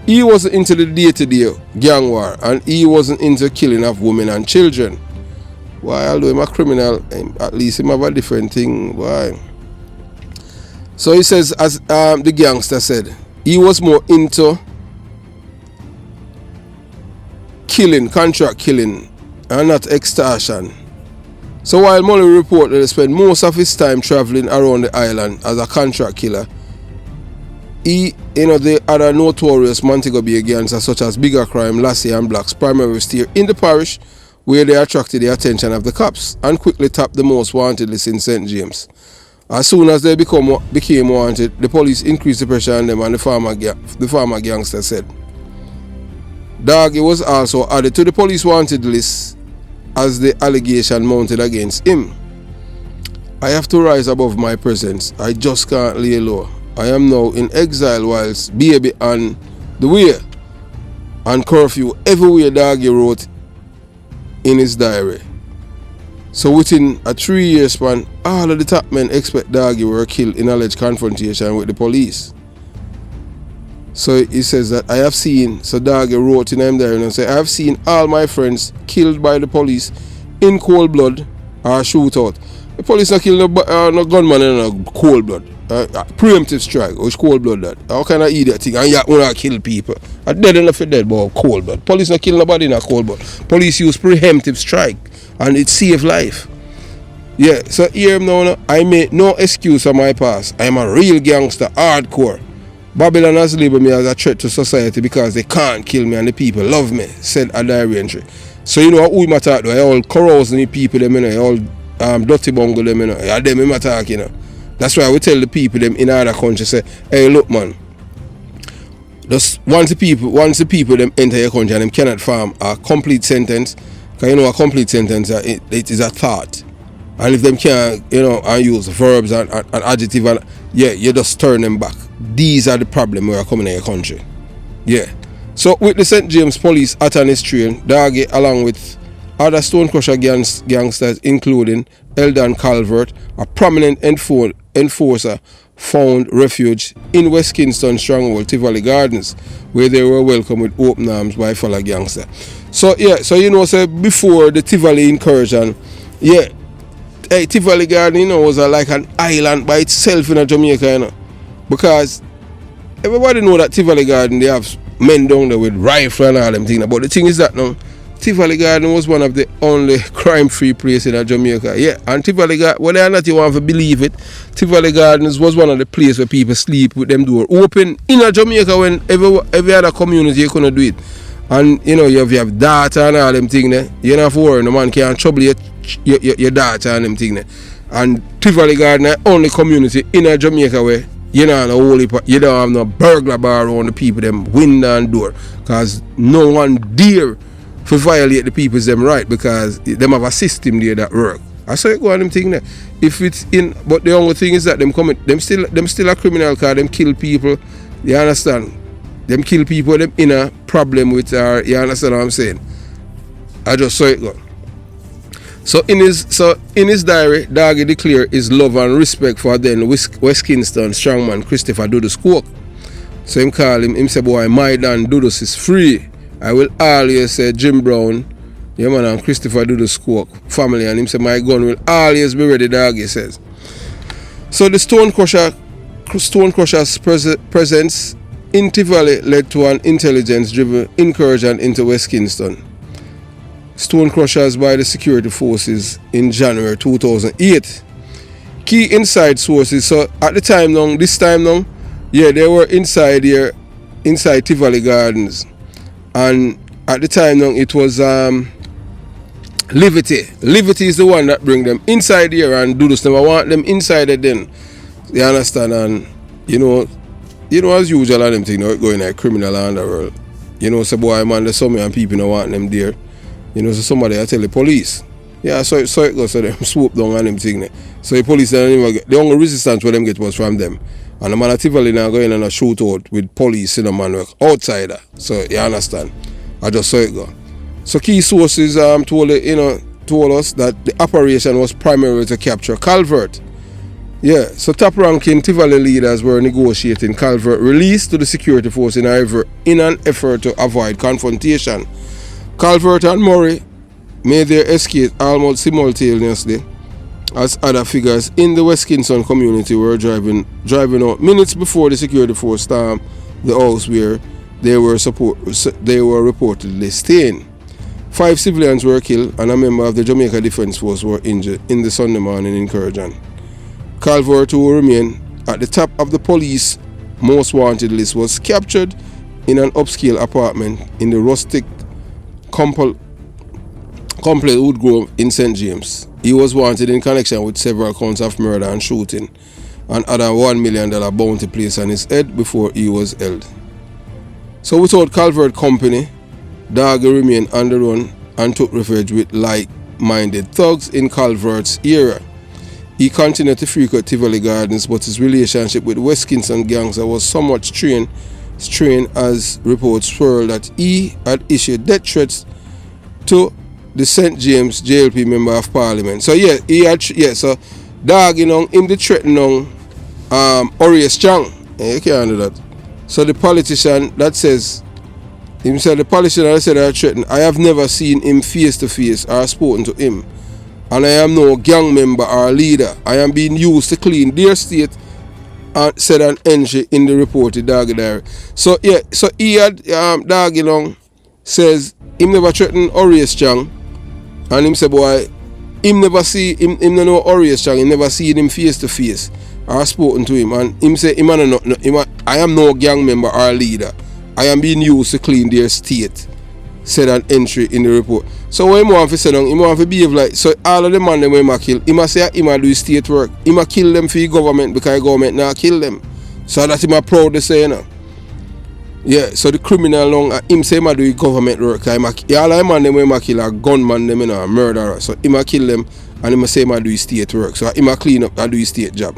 He wasn't into the day-to-day gang war, and he wasn't into killing of women and children. Why, although he's a criminal, at least he have a different thing. Why? So he says, as the gangster said, he was more into killing, contract killing, and not extortion. So while Murray reportedly spent most of his time traveling around the island as a contract killer, the other notorious Montego Bay gangsters such as Bigger Crime, Lassie and Blacks primarily stayed in the parish where they attracted the attention of the cops and quickly tapped the most wanted list in St. James. As soon as they became wanted, the police increased the pressure on them, and the farmer gangster said. Doggy was also added to the police wanted list as the allegation mounted against him. I have to rise above my presence. I just can't lay low. I am now in exile whilst baby on the way and curfew everywhere, Doggy wrote in his diary. So within a 3-year span, all of the top men expect Doggy were killed in alleged confrontation with the police. So he says that I have seen, so Doggy wrote in his diary and said, I have seen all my friends killed by the police in cold blood or shootout. The police not kill no gunman in cold blood. Preemptive strike, which cold blood that. How can I eat that thing? And you want to kill people. I dead enough for dead, but cold blood. Police not kill nobody in a cold blood. Police use preemptive strike and it save life. Yeah, so here now, I make no excuse for my past. I am a real gangster, hardcore. Babylon has labeled me as a threat to society because they can't kill me and the people love me, said a diary entry. So you know who him attack though? I all carousing the people them, all dirty bungle them, yeah, them him attack, That's why we tell the people them in other countries, say, hey look man, just once the people them enter your country and them cannot farm a complete sentence, because a complete sentence it is a thought. And if them can't, and use verbs and adjective, and yeah, you just turn them back. These are the problems we are coming in your country. Yeah. So with the St. James police at on his trail, Doggy along with other Stone Crusher gangsters including Eldon Calvert, a prominent enforcer found refuge in West Kingston stronghold Tivoli Gardens, where they were welcomed with open arms by fellow gangsters. So so before the Tivoli incursion, Tivoli Garden, was like an island by itself in Jamaica, because everybody know that Tivoli Garden, they have men down there with rifle and all them things. But the thing is that now, Tivoli Garden was one of the only crime-free places in Jamaica. Yeah, and Tivoli Garden, whether or not you want to believe it, Tivoli Gardens was one of the places where people sleep with them door open in Jamaica when every other community you couldn't do it. And you have data and all them things there. You don't have to worry, no man can't trouble your data and them things there. And Tivoli Garden is the only community in Jamaica where you don't have no burglar bar around the people them window and door, because no one dare to violate the people's them right, because them have a system there that work. I saw it go on them thing there. If it's in, but the only thing is that them still a criminal, cause them kill people. You understand? Them kill people. Them in a problem with you understand what I'm saying? I just saw it go. So in his diary, Daggy declared his love and respect for then West Kingston strongman Christopher Dudus Cook. So him call him say, boy, my Dan Dudus is free. I will always say Jim Brown, and Christopher Dudus Cook family, and him say my gun will always be ready, Daggy says. So the Stonecrusher's presence in Tivoli led to an intelligence-driven incursion into West Kingston. Stonecrushers by the security forces in January 2008. Key inside sources, so at the time now, they were inside Tivoli Gardens. And at the time now, it was Liberty. Liberty is the one that bring them inside here and do this. Never want them inside it then. You understand? And as usual, and them thing going like criminal underworld. So boy, man, there's some people don't want them there. So somebody I tell the police. Yeah, so it goes, so them swoop down on them thing. So the police don't even get, the only resistance where them get was from them. And the man at Tivoli now going on a shootout with police in a man outsider. So you understand? I just saw it go. So key sources told us that the operation was primarily to capture Calvert. Yeah, so top-ranking Tivoli leaders were negotiating Calvert release to the security force in an effort to avoid confrontation. Calvert and Murray made their escape almost simultaneously as other figures in the West Kingston community were driving out minutes before the security force stormed the house where they were reportedly staying. 5 civilians were killed and a member of the Jamaica Defence Force were injured in the Sunday morning incursion. Calvert, who remained at the top of the police most wanted list, was captured in an upscale apartment in the rustic complex Woodgrove in St. James. He was wanted in connection with several counts of murder and shooting, and other $1 million bounty placed on his head before he was held. So without Calvert company, Daggy remained on the run and took refuge with like-minded thugs in Calvert's area. He continued to frequent Tivoli Gardens, but his relationship with West Kingston gangster was somewhat strained as reports swirled that he had issued death threats to the St. James JLP member of parliament. So so Daggy him the threaten Horace Chang. You can't do that. So the politician that says the politician that said I threatened, I have never seen him face to face or spoken to him. And I am no gang member or leader. I am being used to clean their state, said an entry in the reported Daggy diary. So he had Daggy says him never threatened Horace Chang, and him say boy, him never see him no know Horace Chang, him never see him face to face or spoken to him, and him say I am no gang member or leader. I am being used to clean their state, said an entry in the report. So what he want to say now, he want to behave like, so all of the man them when he kill, he must say he must do state work. He must kill them for the government because the government now kill them. So that he must proud to say, Yeah, so the criminal long, him say he must do government work. All of the man them when he kill are gunman them, murderer. So he must kill them and he must say he must do state work. So he must clean up and do his state job.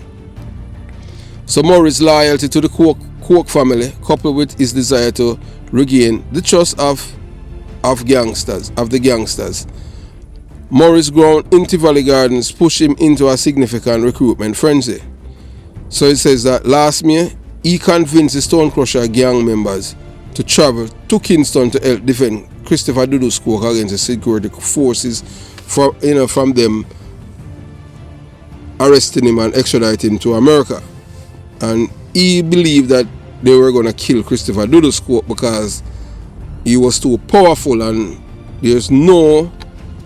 So Morris' loyalty to the Cook family, coupled with his desire to regain the trust of the gangsters. Morris' ground in Tivoli Gardens pushed him into a significant recruitment frenzy. So it says that last May, he convinced the Stonecrusher gang members to travel to Kingston to help defend Christopher Dudu's court against the security forces from them arresting him and extraditing him to America. And he believed that they were going to kill Christopher Dudu's court because he was too powerful, and there's no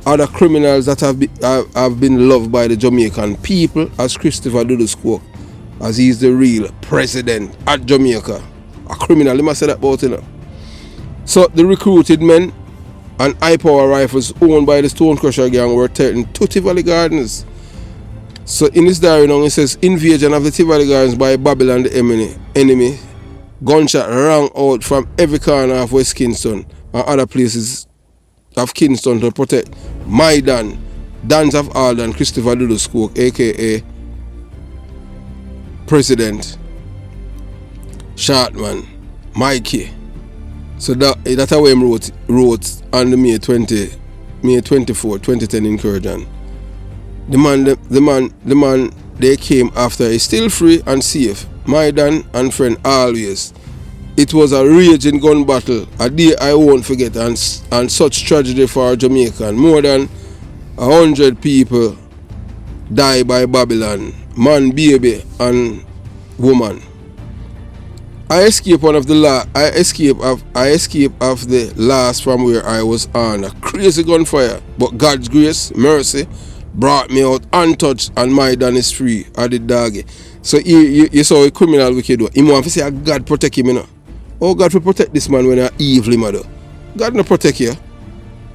other criminals that have been loved by the Jamaican people as Christopher Dudu's court, as he's the real president at Jamaica. A criminal, he must say that about it. So the recruited men and high-power rifles owned by the Stonecrusher gang were taken to Tivoli Gardens. So in his diary now, it says, invasion of the Tivoli Gardens by Babylon the enemy. Gunshot rang out from every corner of West Kingston and other places of Kingston to protect Maidan, Dans of Alden, Christopher Dudu's court, aka President Shartman, Mikey. So that's how he wrote on the May 24, 2010 incursion. The man they came after is still free and safe. Maidan and friend always. It was a raging gun battle, a day I won't forget, and such tragedy for Jamaica. More than 100 people die by Babylon, man, baby, and woman. I escaped of the last from where I was on a crazy gunfire, but God's grace, mercy, brought me out untouched, and Maidan is free. I did doggy. So you saw a criminal wicked one. He want to say God protect him, you know. Oh, God will protect this man when you're evil, mother. God no protect you.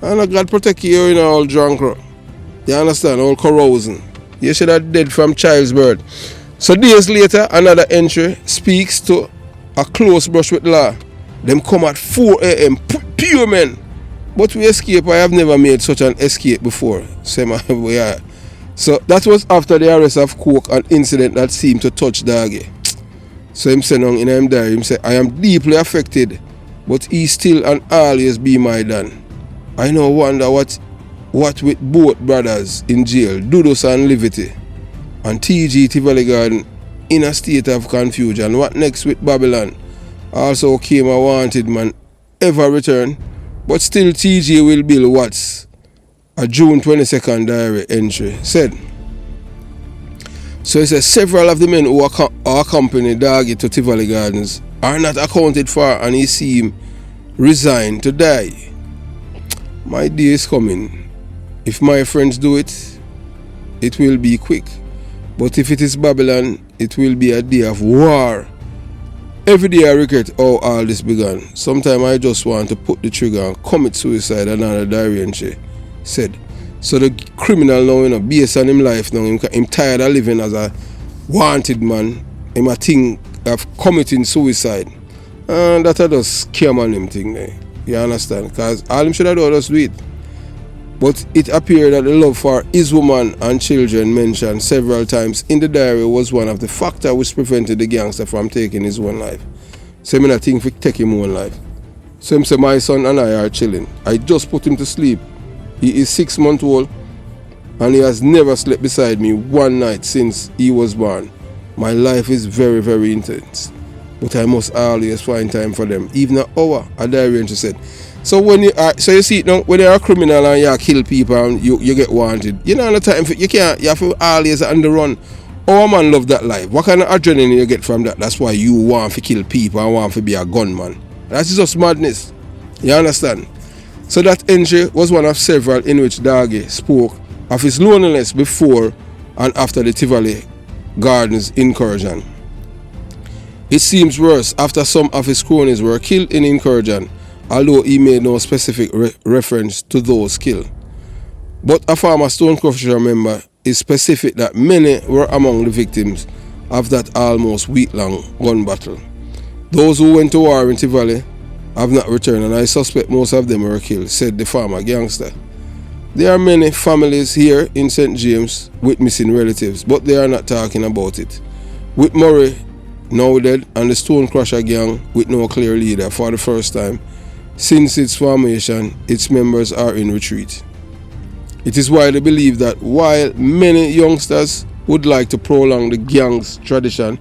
And God protect you when you're all drunk. You understand? All carousing. You should have dead from child's birth. So days later, another entry speaks to a close brush with law. Them come at 4 a.m. Pure men. But we escape. I have never made such an escape before. Yeah. So that was after the arrest of Coke, an incident that seemed to touch Daggy. So him said in his diary, him say, I am deeply affected, but he still and always be my Dan. I now wonder what with both brothers in jail, Dudos and Livity, and TG Tivoli Garden in a state of confusion. What next with Babylon? Also came a wanted man, ever return, but still TG will build what's a June 22nd diary entry said. So it says several of the men who accompanied Daggy to Tivoli Gardens are not accounted for, and he seemed resigned to die. My day is coming. If my friends do it, it will be quick. But if it is Babylon, it will be a day of war. Every day I regret how all this began. Sometimes I just want to put the trigger and commit suicide, another diary entry said. So the criminal now, based on his life now, him tired of living as a wanted man. Him a think of committing suicide. And that a just scam on him thing there. You understand? Because all him should have done was do it. But it appeared that the love for his woman and children mentioned several times in the diary was one of the factors which prevented the gangster from taking his own life. So I think he take his own life. So him say, my son and I are chilling. I just put him to sleep. He is 6 months old and he has never slept beside me one night since he was born. My life is very, very intense, but I must always find time for them, even an hour, a diary entry said. So when you see it now, when you're a criminal and you kill people and you get wanted, you know, the time you have to always on the run. Our man love that life. What kind of adrenaline you get from that? That's why you want to kill people and want to be a gunman. That's just madness. You understand? So that entry was one of several in which Daggy spoke of his loneliness before and after the Tivoli Gardens incursion. It seems worse after some of his cronies were killed in incursion, although he made no specific reference to those killed. But a former Stonecrusher member is specific that many were among the victims of that almost week-long gun battle. Those who went to war in Tivoli have not returned, and I suspect most of them were killed, said the former gangster. There are many families here in St. James with missing relatives, but they are not talking about it. With Murray now dead and the Stonecrusher gang with no clear leader for the first time since its formation, its members are in retreat. It is widely believed that while many youngsters would like to prolong the gang's tradition,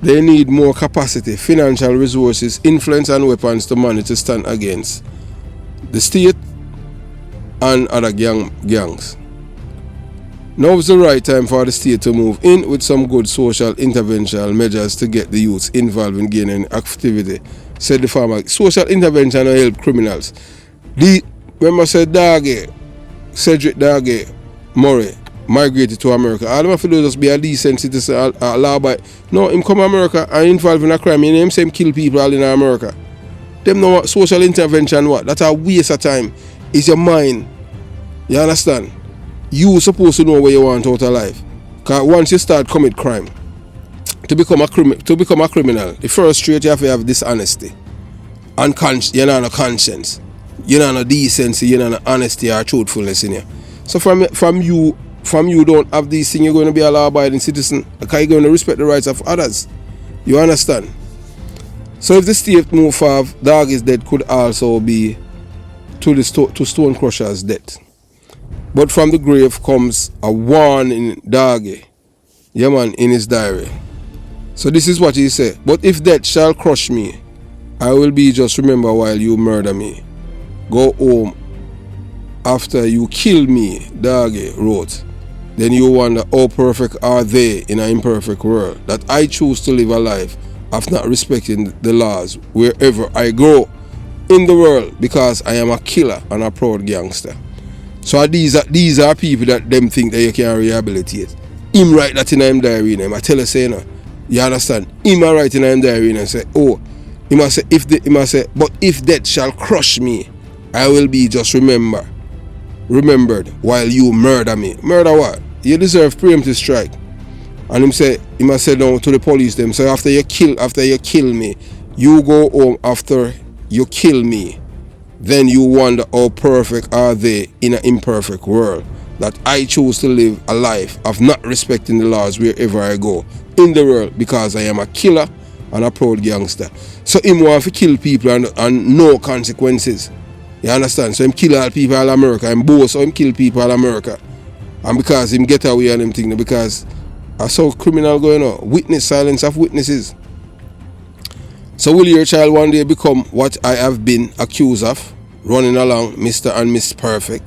they need more capacity, financial resources, influence and weapons to manage to stand against the state and other gangs. Now is the right time for the state to move in with some good social intervention measures to get the youths involved in gaining activity, said the farmer. Social intervention will help criminals. Remember said Cedric Daggy Murray migrated to America. All of them have to do is just be a decent citizen, a law by. No, him come to America and involved in a crime. Him say him kill people all in America. Them know what social intervention what? That's a waste of time. It's your mind. You understand? You supposed to know where you want out of life. Because once you start commit crime, to become a criminal, the first trait you have to have dishonesty. And you know no conscience. You know no decency, you know no honesty or truthfulness in you. So from you don't have these things, you're going to be a law-abiding citizen because you're going to respect the rights of others. You understand? So if the state move forward, Daggy's death could also be to Stone Crusher's death. But from the grave comes a warning Daggy, yeah man, in his diary. So this is what he said. But if death shall crush me, I will be just remember while you murder me. Go home after you kill me, Daggy wrote. Then you wonder how perfect are they in an imperfect world, that I choose to live a life of not respecting the laws wherever I go in the world because I am a killer and a proud gangster. So these are people that them think that you can rehabilitate. Him write that in him diary name. I tell you say no. You understand? Him write in him diary and say, oh, he must say, but if death shall crush me, I will be just remembered while you murder me. Murder what? You deserve preemptive strike. And he must say no to the police them. So after you kill me, you go home after you kill me. Then you wonder how perfect are they in an imperfect world, that I choose to live a life of not respecting the laws wherever I go in the world because I am a killer and a proud gangster. So him want to kill people and no consequences. You understand? So him kill all people all America. Him boast so him kill people all America. And because him get away and them thing, because I saw criminal going on. Witness, silence of witnesses. So will your child one day become what I have been accused of? Running along Mr. and Miss Perfect.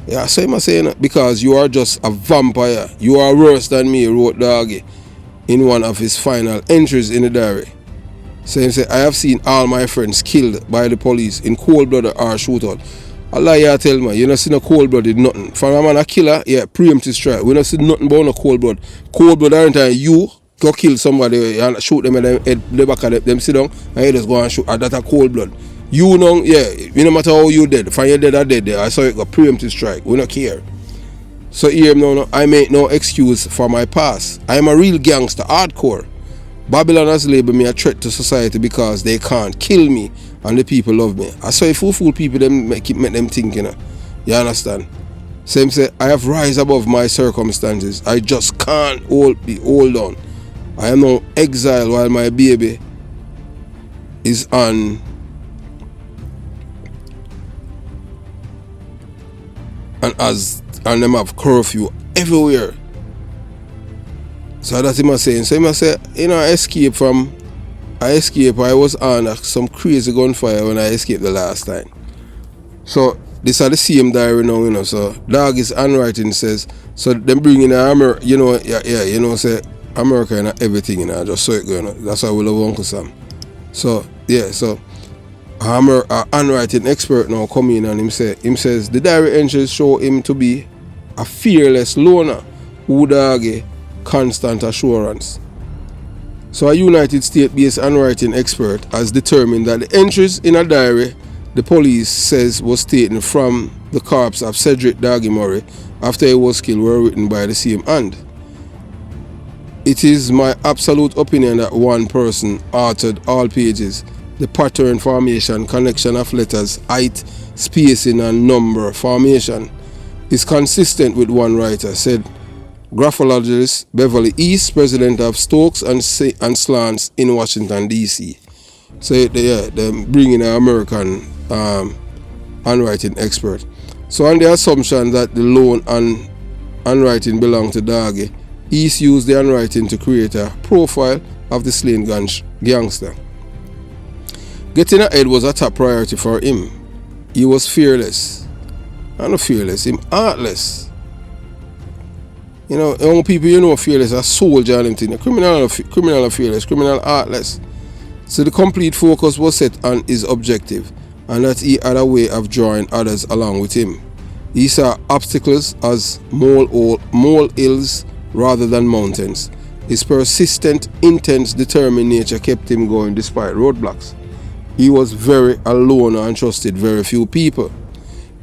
Yeah, so I'm saying because you are just a vampire. You are worse than me, wrote Daggy in one of his final entries in the diary. So he said, I have seen all my friends killed by the police in cold blood or shootout. Allah ya tell me, you don't see no cold blooded nothing. From a man a killer, yeah, preemptive strike. We don't see nothing but no cold blood. Cold blood every time you go kill somebody and shoot them in the head, the back of them sit down and you just go and shoot. And that's a cold blood. You know, yeah, no matter how you dead, from you dead or dead, I saw it go preemptive strike. We don't care. So here no, I make no excuse for my past. I am a real gangster, hardcore. Babylon has labeled me a threat to society because they can't kill me and the people love me. I saw if fool people them make them think, you know. You understand? Same say, I have rise above my circumstances. I just can't hold on. I am now exile while my baby is on and them have curfew everywhere. So that's him saying. So him say, you know, I escaped. I was on some crazy gunfire when I escaped the last time. So this are the same diary now, you know. So Daggy's handwriting says, so them bring in America, you know, you know, say America and everything, you know, just so it going on. That's why we love Uncle Sam. So yeah, so a handwriting expert now come in and him says the diary entries show him to be a fearless loner who Daggy constant assurance. So a United States-based handwriting expert has determined that the entries in a diary the police says was taken from the corpse of Cedric Daggy Murray after he was killed were written by the same hand. It is my absolute opinion that one person authored all pages. The pattern formation, connection of letters, height, spacing and number formation is consistent with one writer, said graphologist Beverly East, president of Stokes and Slants in Washington, D.C. So they're bringing an American handwriting expert. So on the assumption that the lone and handwriting belonged to Daggy, East used the handwriting to create a profile of the slain gangster. Getting ahead was a top priority for him. He was fearless. Not fearless, him heartless. You know, young people, you know, fearless, a soldier and everything. Criminal are fearless, criminal heartless. So the complete focus was set on his objective, and that he had a way of drawing others along with him. He saw obstacles as molehills rather than mountains. His persistent, intense, determined nature kept him going despite roadblocks. He was very alone and trusted very few people.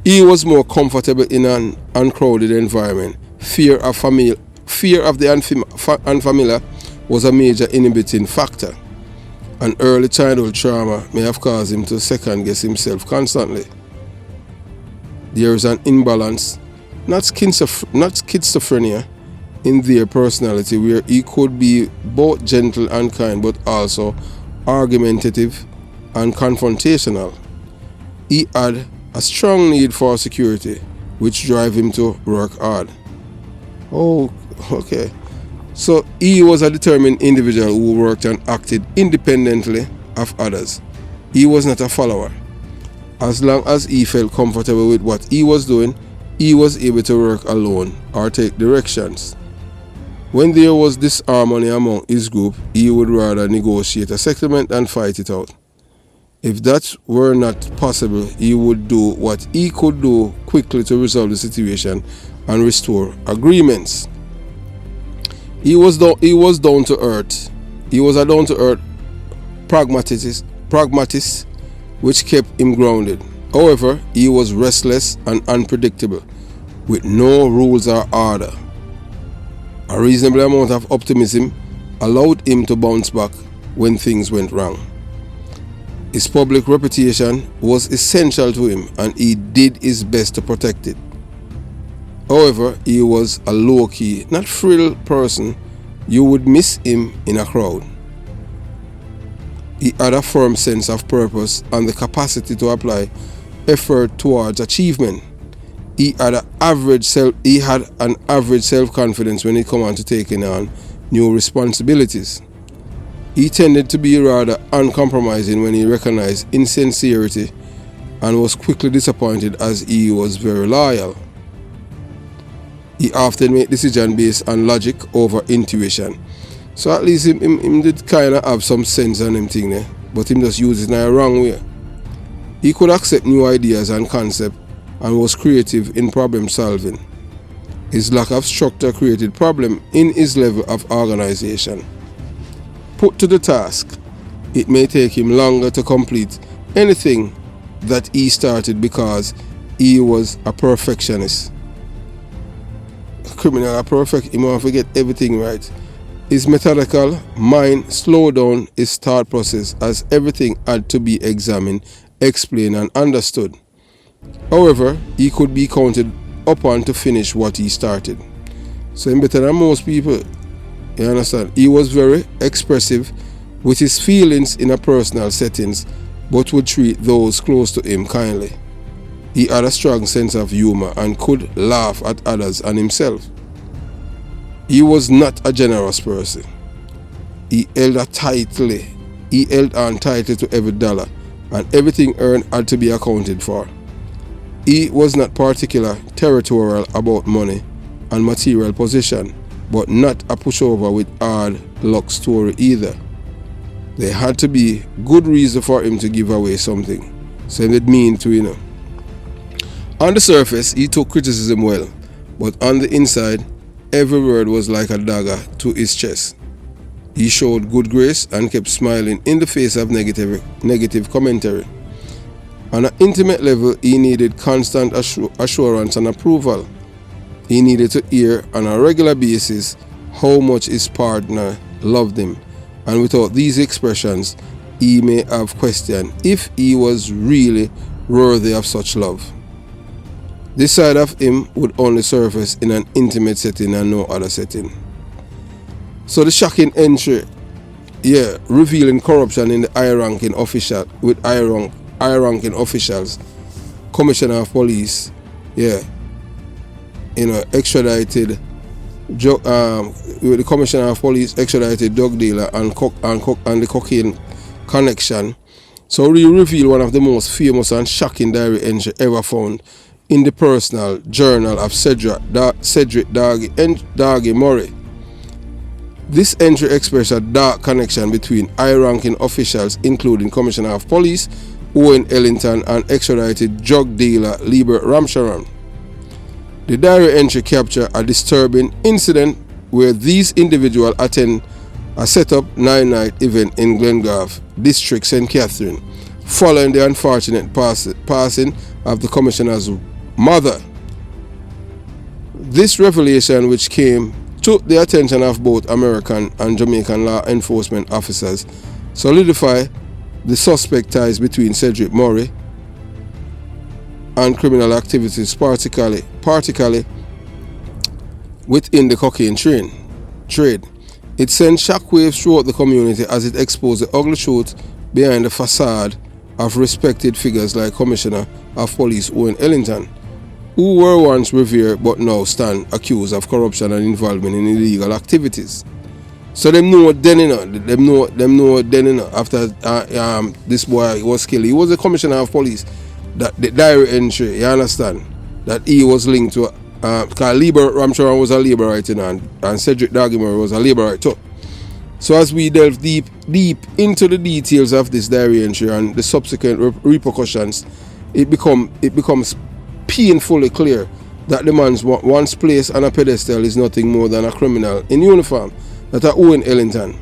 He was more comfortable in an uncrowded environment. Fear of the unfamiliar was a major inhibiting factor. An early childhood trauma may have caused him to second-guess himself constantly. There is an imbalance, not schizophrenia, in their personality, where he could be both gentle and kind, but also argumentative and confrontational. He had a strong need for security, which drive him to work hard. Oh, okay. So he was a determined individual who worked and acted independently of others. He was not a follower. As long as he felt comfortable with what he was doing, he was able to work alone or take directions. When there was disharmony among his group, he would rather negotiate a settlement and fight it out. If that were not possible, he would do what he could do quickly to resolve the situation and restore agreements. He was down to earth. He was a down to earth pragmatist, which kept him grounded. However, he was restless and unpredictable, with no rules or order. A reasonable amount of optimism allowed him to bounce back when things went wrong. His public reputation was essential to him, and he did his best to protect it. However, he was a low-key, not frill person. You would miss him in a crowd. He had a firm sense of purpose and the capacity to apply effort towards achievement. He had an average self-confidence when it came on to taking on new responsibilities. He tended to be rather uncompromising when he recognized insincerity and was quickly disappointed, as he was very loyal. He often made decisions based on logic over intuition. So at least him did kind of have some sense on him thing there, but him just used it in a wrong way. He could accept new ideas and concepts and was creative in problem solving. His lack of structure created problem in his level of organization. Put to the task, it may take him longer to complete anything that he started because he was a perfectionist. Criminal are perfect, he won't forget everything right. His methodical mind slowed down his thought process, as everything had to be examined, explained and understood. However, he could be counted upon to finish what he started. So he's better than most people. You understand? He was very expressive with his feelings in a personal settings, but would treat those close to him kindly. He had a strong sense of humor and could laugh at others and himself. He was not a generous person. He held on tightly to every dollar, and everything earned had to be accounted for. He was not particularly territorial about money and material possession, but not a pushover with hard luck story either. There had to be good reason for him to give away something, so he didn't mean to, you know. On the surface, he took criticism well, but on the inside, every word was like a dagger to his chest. He showed good grace and kept smiling in the face of negative commentary. On an intimate level, he needed constant assurance and approval. He needed to hear on a regular basis how much his partner loved him, and without these expressions, he may have questioned if he was really worthy of such love. This side of him would only surface in an intimate setting and no other setting. So the shocking entry, revealing corruption in the high-ranking officials, Commissioner of Police, extradited the Commissioner of Police extradited drug dealer and the cocaine connection. So we reveal one of the most famous and shocking diary entry ever found in the personal journal of Cedric Dargy Murray. This entry expresses a dark connection between high-ranking officials, including Commissioner of Police Owen Ellington and extradited drug dealer Liber Ramcharan. The diary entry captures a disturbing incident where these individuals attend a set-up 9-night event in Glengarve, District St. Catherine, following the unfortunate passing of the Commissioner's mother. This revelation, which came to the attention of both American and Jamaican law enforcement officers, solidified the suspect ties between Cedric Murray and criminal activities, particularly within the cocaine trade. It sent shockwaves throughout the community as it exposed the ugly truth behind the facade of respected figures like Commissioner of Police Owen Ellington, who were once revered but now stand accused of corruption and involvement in illegal activities. So them know then, them know then, after this boy was killed. He was the Commissioner of Police. That the diary entry, you understand, that he was linked to, because Liber Ramcharan was a labourite, and Cedric Dargy Murray was a labourite too. So as we delve deep into the details of this diary entry and the subsequent repercussions, it becomes painfully clear that the man's once placed on a pedestal is nothing more than a criminal in uniform, that are Owen Ellington.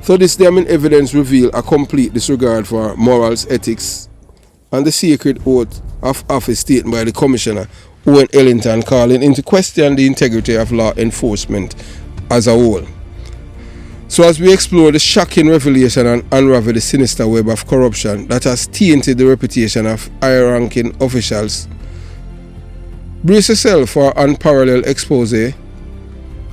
So this damning evidence reveals a complete disregard for morals, ethics, and the sacred oath of office taken by the Commissioner Owen Ellington, calling into question the integrity of law enforcement as a whole. So as we explore the shocking revelation and unravel the sinister web of corruption that has tainted the reputation of high-ranking officials, brace yourself for unparalleled expose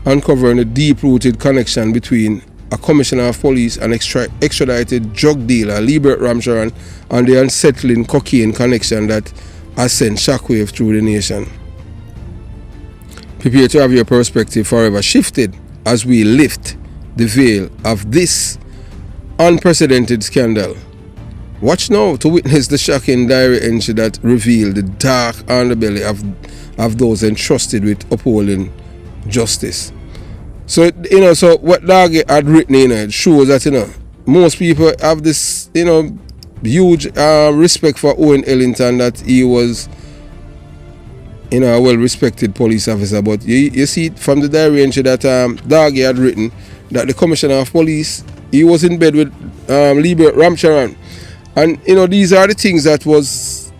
uncovering the deep-rooted connection between a Commissioner of Police and extradited drug dealer Liber Ramcharan and the unsettling cocaine connection that has sent shockwave through the nation. Prepare to have your perspective forever shifted as we lift the veil of this unprecedented scandal. Watch now to witness the shocking diary entry that revealed the dark underbelly of those entrusted with upholding justice. So so what Dargy had written, it shows that most people have this huge respect for Owen Ellington, that he was a well-respected police officer. But you see from the diary entry that Dargy had written, that the Commissioner of Police, he was in bed with Liber Ramcharan. And these are the things that was,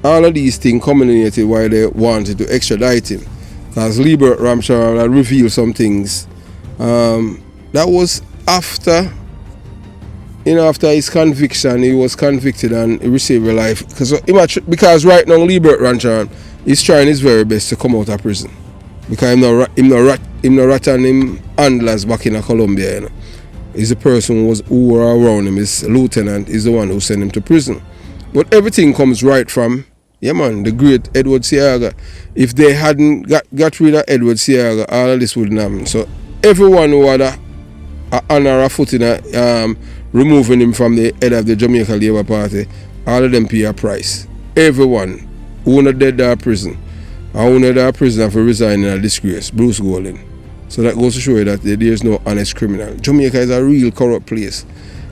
all of these things culminated why they wanted to extradite him. Because Liber Ramcharan had revealed some things that was after his conviction. He was convicted and he received a life. Because right now Liber Ramcharan is trying his very best to come out of prison. Because him no rat and him handlers back in Colombia. He's the person who were around him. His lieutenant is the one who sent him to prison. But everything comes right from the great Edward Seaga. If they hadn't got rid of Edward Seaga, all of this wouldn't happen. So everyone who had a honor a foot in removing him from the head of the Jamaica Labour Party, all of them pay a price. Everyone who not dead in prison, and who not dead in prison for resigning in a disgrace, Bruce Golding. So that goes to show you that there is no honest criminal. Jamaica is a real corrupt place.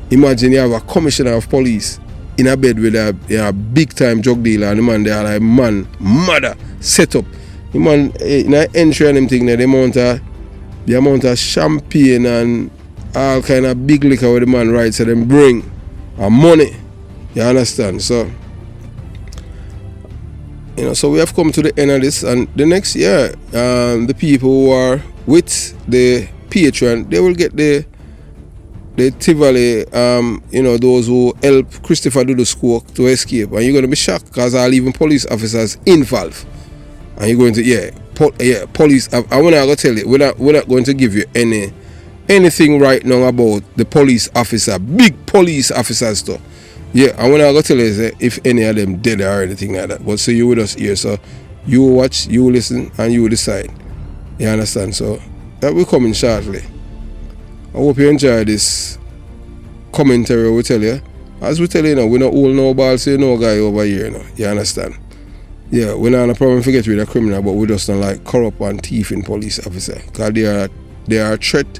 Imagine you have a Commissioner of Police in a bed with a big-time drug dealer, and the man there like mother set up. The man in an entry and them thing there, the amount of champagne and all kind of big liquor where the man writes so them bring money. You understand? So so we have come to the end of this, and the next year, the people who are with the patron, they will get the Tivoli, those who help Christopher do the Squawk to escape, and you're going to be shocked because I'll even police officers involved, and you're going to police. I want to tell you, we're not going to give you anything right now about the police officer, big police officers though. Yeah, I want to tell you if any of them dead or anything like that. But so you with us here, so You watch, you listen, and you decide. You understand? So that will come in shortly. I hope you enjoy this commentary we tell you. As we tell you now, we don't hold no ball, say no guy over here, you know. You understand? Yeah, we don't have a problem to get rid of criminal, but we just don't like corrupt and thieving police officer. Because they are a threat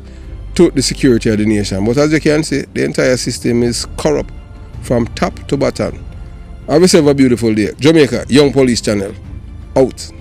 to the security of the nation. But as you can see, the entire system is corrupt from top to bottom. Have yourself a beautiful day. Jamaica, Young Police Channel, out.